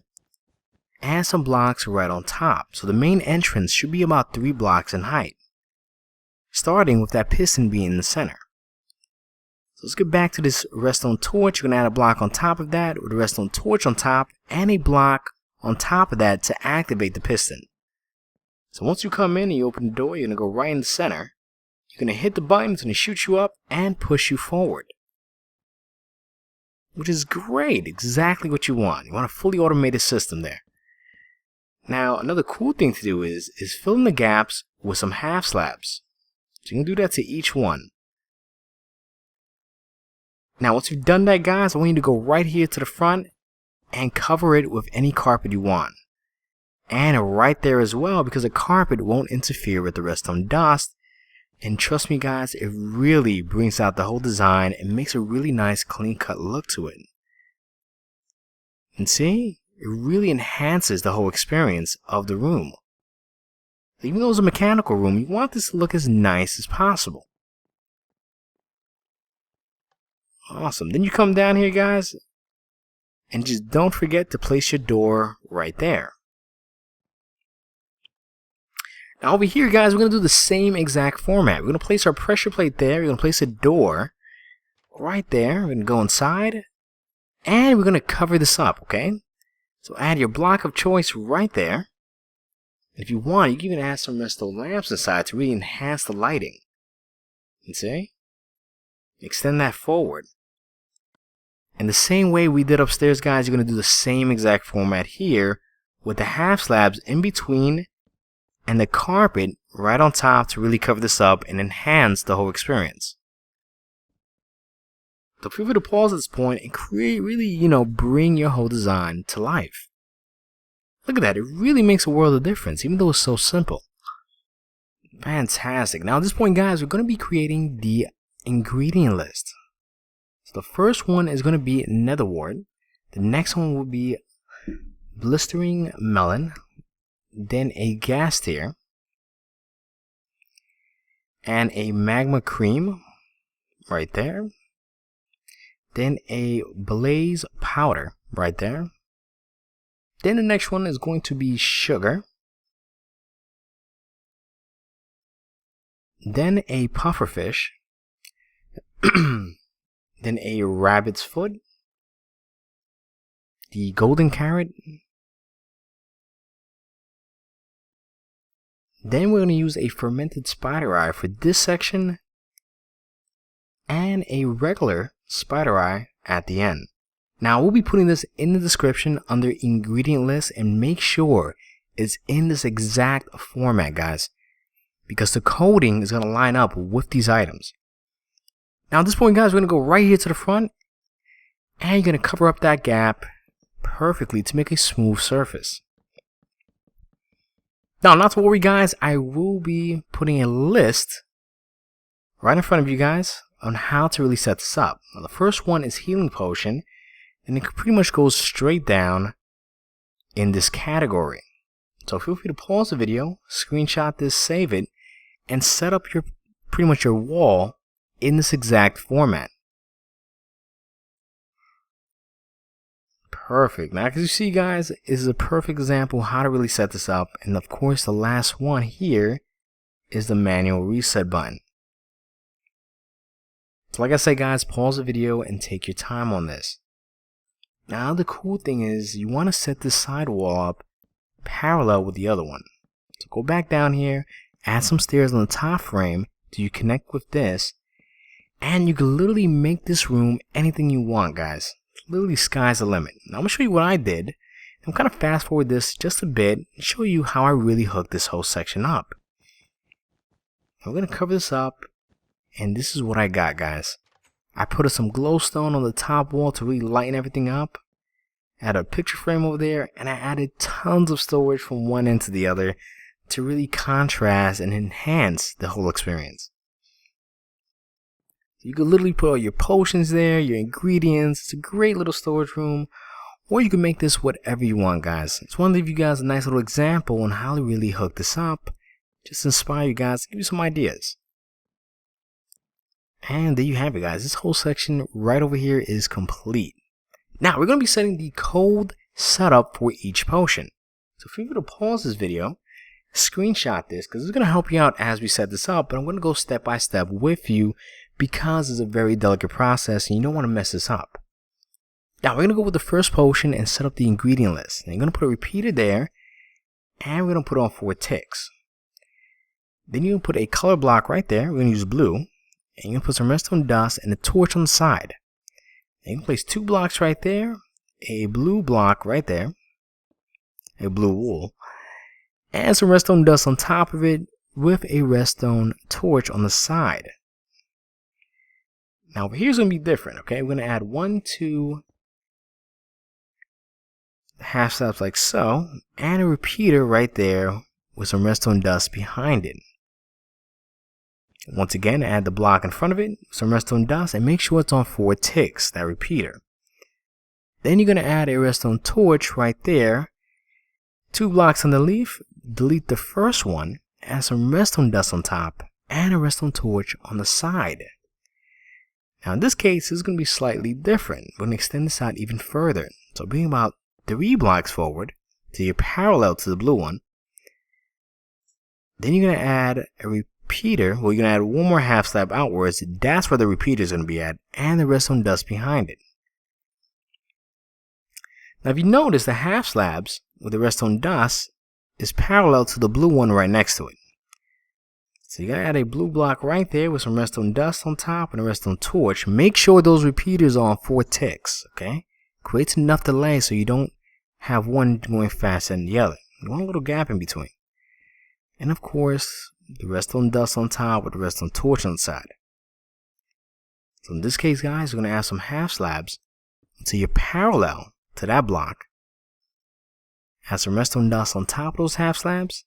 Add some blocks right on top. So the main entrance should be about 3 blocks in height, starting with that piston being in the center. So let's get back to this redstone torch. You're going to add a block on top of that with a redstone torch on top and a block on top of that to activate the piston. So once you come in and you open the door, you're going to go right in the center. You're going to hit the button, it's going to shoot you up and push you forward. Which is great, exactly what you want. You want a fully automated system there. Now, another cool thing to do is fill in the gaps with some half slabs. So you can do that to each one. Now once you've done that, guys, I want you to go right here to the front and cover it with any carpet you want. And right there as well, because the carpet won't interfere with the redstone dust. And trust me guys, it really brings out the whole design and makes a really nice clean cut look to it. And see, it really enhances the whole experience of the room. Even though it's a mechanical room, you want this to look as nice as possible. Awesome. Then you come down here, guys, and just don't forget to place your door right there. Now over here, guys, we're going to do the same exact format. We're going to place our pressure plate there. We're going to place a door right there. We're going to go inside, and we're going to cover this up, okay? So add your block of choice right there. If you want, you can even add some redstone lamps inside to really enhance the lighting. You see? Extend that forward. And the same way we did upstairs, guys, you're going to do the same exact format here with the half slabs in between and the carpet right on top to really cover this up and enhance the whole experience. So feel free to pause at this point and really, bring your whole design to life. Look at that, it really makes a world of difference, even though it's so simple. Fantastic. Now at this point, guys, we're going to be creating the ingredient list. So the first one is going to be nether wart. The next one will be blistering melon. Then a gas tier, and a magma cream right there. Then a blaze powder right there. Then the next one is going to be sugar. Then a pufferfish. Then a rabbit's foot. The golden carrot. Then we're going to use a fermented spider eye for this section and a regular spider eye at the end. Now we'll be putting this in the description under ingredient list, and make sure it's in this exact format, guys, because the coding is going to line up with these items. Now at this point, guys, we're going to go right here to the front, and you're going to cover up that gap perfectly to make a smooth surface. Now, not to worry, guys, I will be putting a list right in front of you guys on how to really set this up. Now, the first one is healing potion, and it pretty much goes straight down in this category. So feel free to pause the video, screenshot this, save it, and set up your pretty much your wall in this exact format. Perfect. Now, as you see, guys, this is a perfect example of how to really set this up. And of course, the last one here is the manual reset button. So like I said, guys, pause the video and take your time on this. Now, the cool thing is you want to set this side wall up parallel with the other one. So go back down here, add some stairs on the top frame till you connect with this, and you can literally make this room anything you want, guys. Literally sky's the limit. Now I'm going to show you what I did. I'm kind of fast forward this just a bit and show you how I really hooked this whole section up. I'm going to cover this up, and this is what I got, guys. I put some glowstone on the top wall to really lighten everything up. I had a picture frame over there, and I added tons of storage from one end to the other to really contrast and enhance the whole experience. You could literally put all your potions there, your ingredients. It's a great little storage room. Or you can make this whatever you want, guys. I just want to leave you guys a nice little example on how to really hook this up. Just inspire you guys, give you some ideas. And there you have it, guys. This whole section right over here is complete. Now, we're going to be setting the code setup for each potion. So feel free to pause this video, screenshot this, because it's going to help you out as we set this up. But I'm going to go step by step with you, because it's a very delicate process and you don't want to mess this up. Now we're going to go with the first potion and set up the ingredient list. And you're going to put a repeater there, and we're going to put on 4 ticks. Then you're going to put a color block right there. We're going to use blue. And you're going to put some redstone dust and a torch on the side. And you can place 2 blocks right there, a blue block right there, a blue wool, and some redstone dust on top of it. with a redstone torch on the side. Now over here's going to be different, okay? We're going to add 1, 2 half slabs like so, and a repeater right there with some redstone dust behind it. Once again, add the block in front of it, some redstone dust, and make sure it's on 4 ticks, that repeater. Then you're going to add a redstone torch right there, 2 blocks underneath, delete the first one, add some redstone dust on top, and a redstone torch on the side. Now in this case, this is going to be slightly different. We're going to extend this out even further. So bring about 3 blocks forward to your parallel to the blue one. Then you're going to add a repeater. Well, you're going to add one more half slab outwards. That's where the repeater is going to be at, and the redstone dust behind it. Now if you notice, the half slabs with the redstone dust is parallel to the blue one right next to it. So you're going to add a blue block right there with some redstone dust on top and a redstone torch. Make sure those repeaters are on 4 ticks, okay? Creates enough delay so you don't have one going faster than the other. You want a little gap in between. And of course, the redstone dust on top with the redstone torch on the side. So in this case, guys, we're going to add some half slabs until you're parallel to that block. Add some redstone dust on top of those half slabs.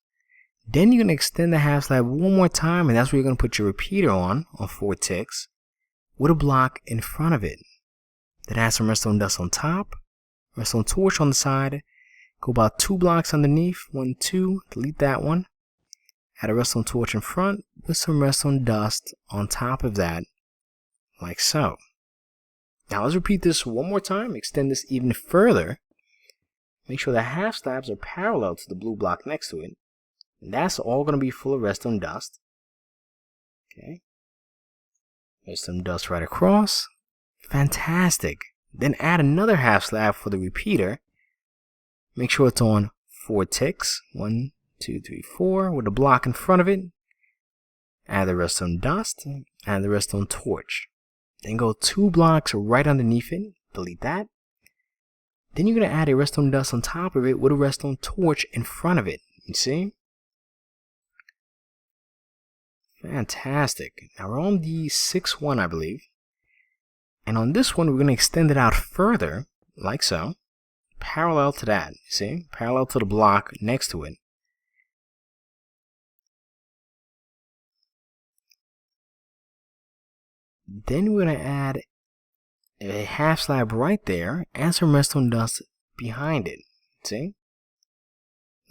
Then you're going to extend the half slab one more time, and that's where you're going to put your repeater on 4 ticks with a block in front of it. Then add some redstone dust on top, redstone torch on the side, go about 2 blocks underneath, 1, 2, delete that one. Add a redstone torch in front with some redstone dust on top of that, like so. Now let's repeat this one more time, extend this even further. Make sure the half slabs are parallel to the blue block next to it. And that's all going to be full of redstone dust. Okay. There's some dust right across. Fantastic. Then add another half slab for the repeater. Make sure it's on 4 ticks. 1, 2, 3, 4 with a block in front of it. Add the redstone dust. Add the redstone torch. Then go 2 blocks right underneath it. Delete that. Then you're going to add a redstone dust on top of it with a redstone torch in front of it. You see? Fantastic. Now we're on the 6th one, I believe. And on this one, we're going to extend it out further, like so. Parallel to that, you see? Parallel to the block next to it. Then we're going to add a half slab right there and some redstone dust behind it. See?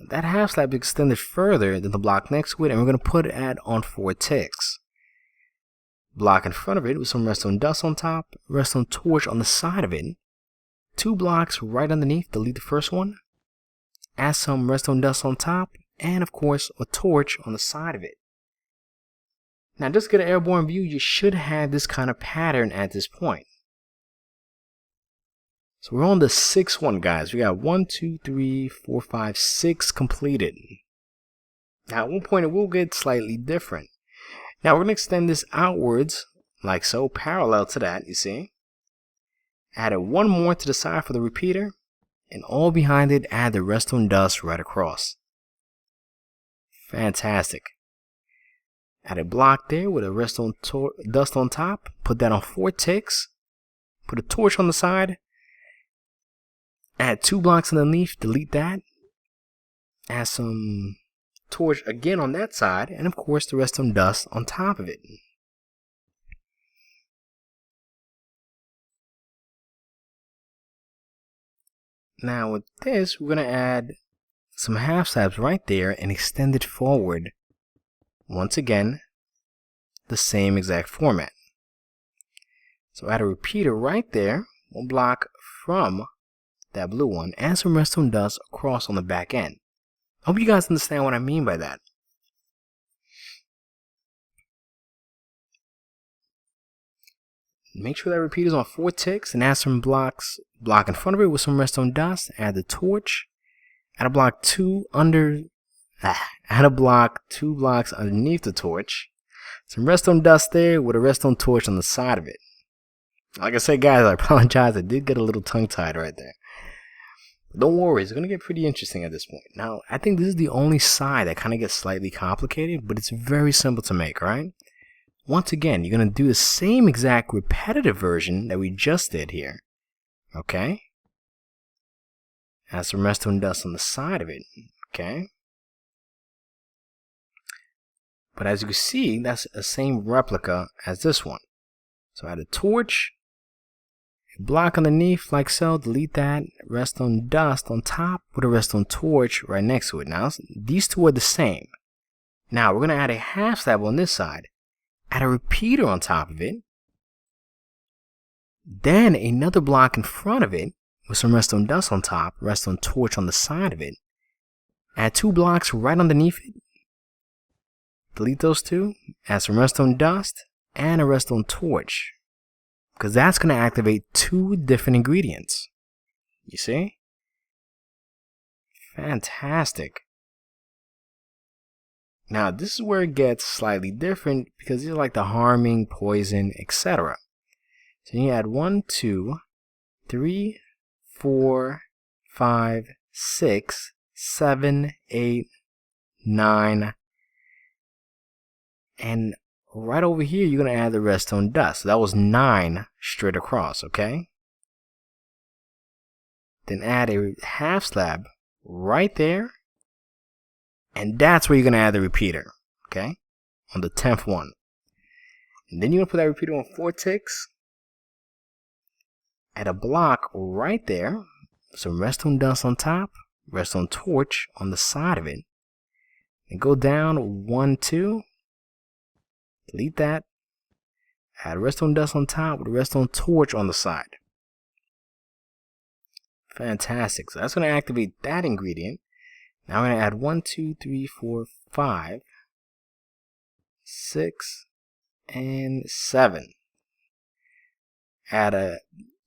That half slab is extended further than the block next to it, and we're going to put it on 4 ticks. Block in front of it with some redstone dust on top, redstone torch on the side of it, 2 blocks right underneath, delete the first one, add some redstone dust on top, and of course a torch on the side of it. Now just to get an airborne view, you should have this kind of pattern at this point. So we're on the 6th one, guys. We got 1, 2, 3, 4, 5, 6 completed. Now at one point it will get slightly different. Now we're going to extend this outwards, like so, parallel to that, you see. Added 1 more to the side for the repeater, and all behind it, add the redstone dust right across. Fantastic. Add a block there with a redstone dust on top, put that on 4 ticks, put a torch on the side, add 2 blocks underneath, delete that, add some torch again on that side, and of course the redstone dust on top of it. Now with this, we're going to add some half slabs right there and extend it forward. Once again, the same exact format. So add a repeater right there, 1 block from that blue one, and some redstone dust across on the back end. I hope you guys understand what I mean by that. Make sure that repeater is on 4 ticks and add some blocks, block in front of it with some redstone dust, add the torch, add a block 2 blocks underneath the torch, some redstone dust there with a redstone torch on the side of it. Like I said, guys, I apologize, I did get a little tongue-tied right there. But don't worry, it's going to get pretty interesting at this point. Now, I think this is the only side that kind of gets slightly complicated, but it's very simple to make, right? Once again, you're going to do the same exact repetitive version that we just did here. Okay? Add some redstone dust on the side of it. Okay? But as you can see, that's the same replica as this one. So add a torch, a block underneath like so, delete that, redstone dust on top with a redstone torch right next to it. Now, these two are the same. Now, we're going to add a half slab on this side, add a repeater on top of it, then another block in front of it with some redstone dust on top, redstone torch on the side of it, add 2 blocks right underneath it, delete those 2, add some redstone dust and a redstone torch, because that's going to activate 2 different ingredients. You see? Fantastic. Now, this is where it gets slightly different, because these are like the harming, poison, etc. So you add 1, 2, 3, 4, 5, 6, 7, 8, 9, and right over here you're going to add the redstone dust. So that was 9 straight across, okay? Then add a half slab right there, and that's where you're going to add the repeater, okay? On the 10th one. And then you're going to put that repeater on 4 ticks, add a block right there, some redstone dust on top, redstone torch on the side of it, and go down 1, 2, delete that, add redstone dust on top with a redstone torch on the side. Fantastic. So that's going to activate that ingredient. Now I'm going to add 1, 2, 3, 4, 5, 6, and 7. Add a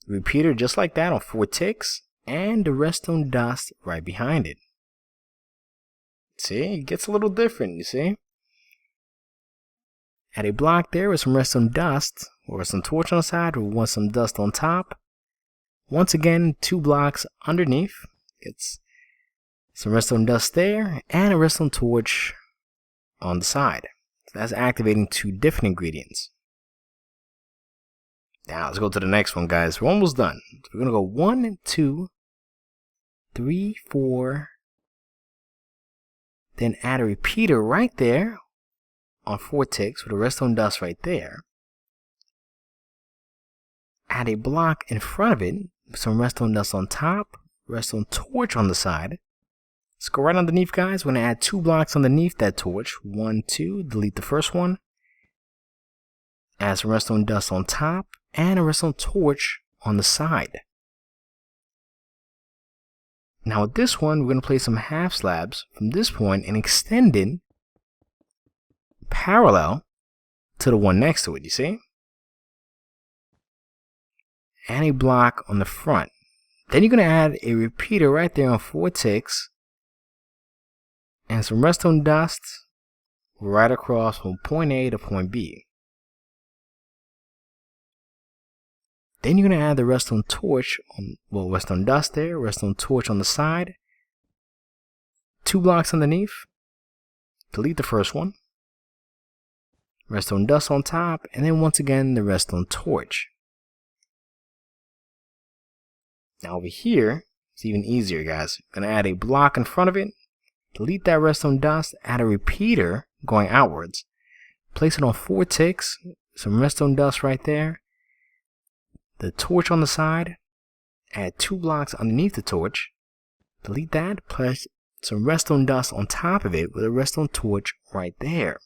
repeater just like that on 4 ticks, and the redstone dust right behind it. See, it gets a little different, you see? Add a block there with some redstone dust, or some torch on the side, or want some dust on top. Once again, 2 blocks underneath. Gets some redstone dust there, and a redstone torch on the side. So that's activating 2 different ingredients. Now let's go to the next one, guys. We're almost done. So we're gonna go 1, 2, 3, 4. Then add a repeater right there on 4 ticks with a redstone dust right there. Add a block in front of it, some redstone dust on top, redstone torch on the side. Let's go right underneath, guys. We're going to add 2 blocks underneath that torch. 1, 2, delete the first one. Add some redstone dust on top and a redstone torch on the side. Now with this one, we're going to place some half slabs from this point and extend it parallel to the one next to it, you see? And a block on the front. Then you're going to add a repeater right there on 4 ticks and some redstone dust right across from point A to point B. Then you're going to add the redstone torch, redstone dust there, redstone torch on the side, 2 blocks underneath, delete the first one, redstone dust on top, and then once again the redstone torch. Now over here, it's even easier, guys. I'm going to add a block in front of it, delete that redstone dust, add a repeater going outwards, place it on 4 ticks, some redstone dust right there, the torch on the side, add 2 blocks underneath the torch, delete that, place some redstone dust on top of it with a redstone torch right there.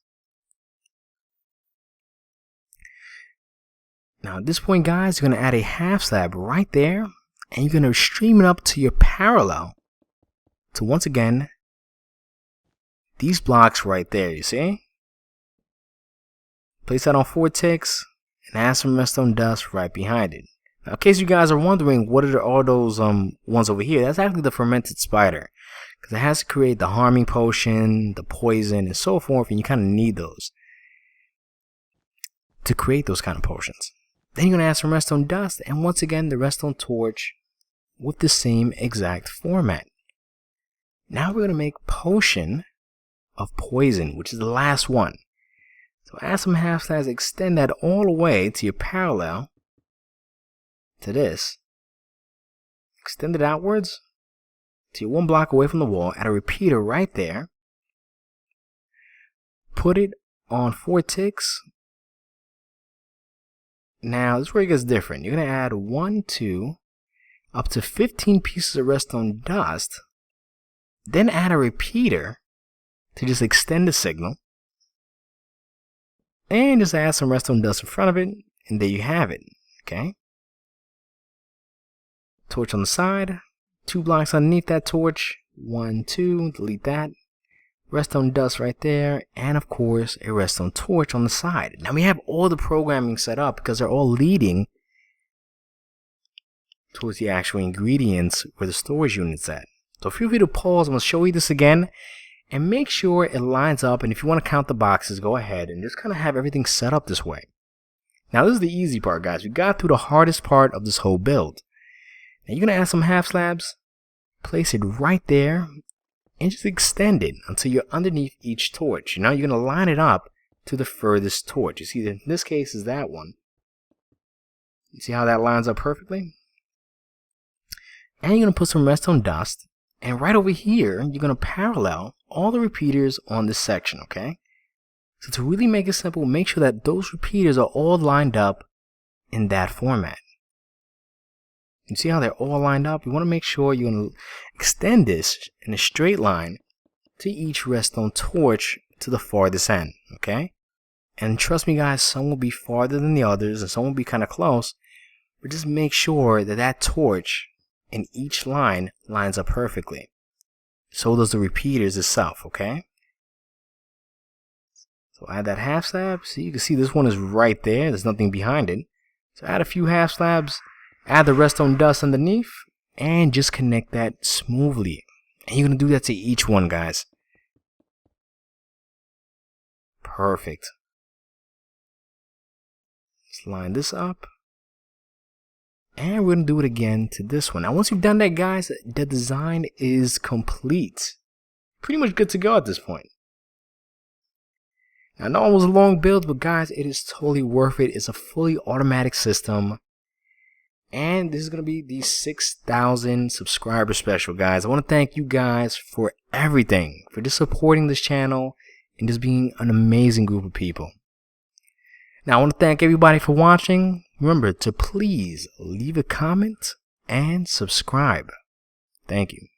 Now at this point, guys, you're going to add a half slab right there, and you're going to stream it up to your parallel to, once again, these blocks right there, you see? Place that on 4 ticks and add some redstone dust right behind it. Now, in case you guys are wondering, what are all those ones over here? That's actually the fermented spider, because it has to create the harming potion, the poison, and so forth, and you kind of need those to create those kind of potions. Then you're going to add some redstone dust, and once again, the redstone torch with the same exact format. Now we're going to make potion of poison, which is the last one. So add some half slabs, extend that all the way to your parallel to this. Extend it outwards to your 1 block away from the wall. Add a repeater right there. Put it on 4 ticks. Now this is where it gets different. You're going to add 1, 2, up to 15 pieces of redstone dust. Then add a repeater to just extend the signal. And just add some redstone dust in front of it. And there you have it. Okay. Torch on the side. 2 blocks underneath that torch. 1, 2. Delete that. Redstone dust right there. And of course, a redstone torch on the side. Now we have all the programming set up because they're all leading towards the actual ingredients where the storage unit's at. So feel free to pause. I'm going to show you this again. And make sure it lines up. And if you want to count the boxes, go ahead and just kind of have everything set up this way. Now this is the easy part, guys. We got through the hardest part of this whole build. Now you're going to add some half slabs. Place it right there. And just extend it until you're underneath each torch. Now you're going to line it up to the furthest torch. You see that in this case is that one. You see how that lines up perfectly? And you're going to put some redstone dust. And right over here, you're going to parallel all the repeaters on this section, okay? So to really make it simple, make sure that those repeaters are all lined up in that format. You see how they're all lined up? You want to make sure you're going to extend this in a straight line to each redstone torch to the farthest end, okay? And trust me, guys, some will be farther than the others and some will be kind of close. But just make sure that that torch in each line lines up perfectly. So does the repeaters itself, okay? So add that half slab. See, you can see this one is right there. There's nothing behind it. So add a few half slabs. Add the redstone dust underneath. And just connect that smoothly. And you're going to do that to each one, guys. Perfect. Let's line this up. And we're going to do it again to this one. Now, once you've done that, guys, the design is complete. Pretty much good to go at this point. Now, I know it was a long build, but guys, it is totally worth it. It's a fully automatic system. And this is going to be the 6,000 subscriber special, guys. I want to thank you guys for everything, for just supporting this channel and just being an amazing group of people. Now, I want to thank everybody for watching. Remember to please leave a comment and subscribe. Thank you.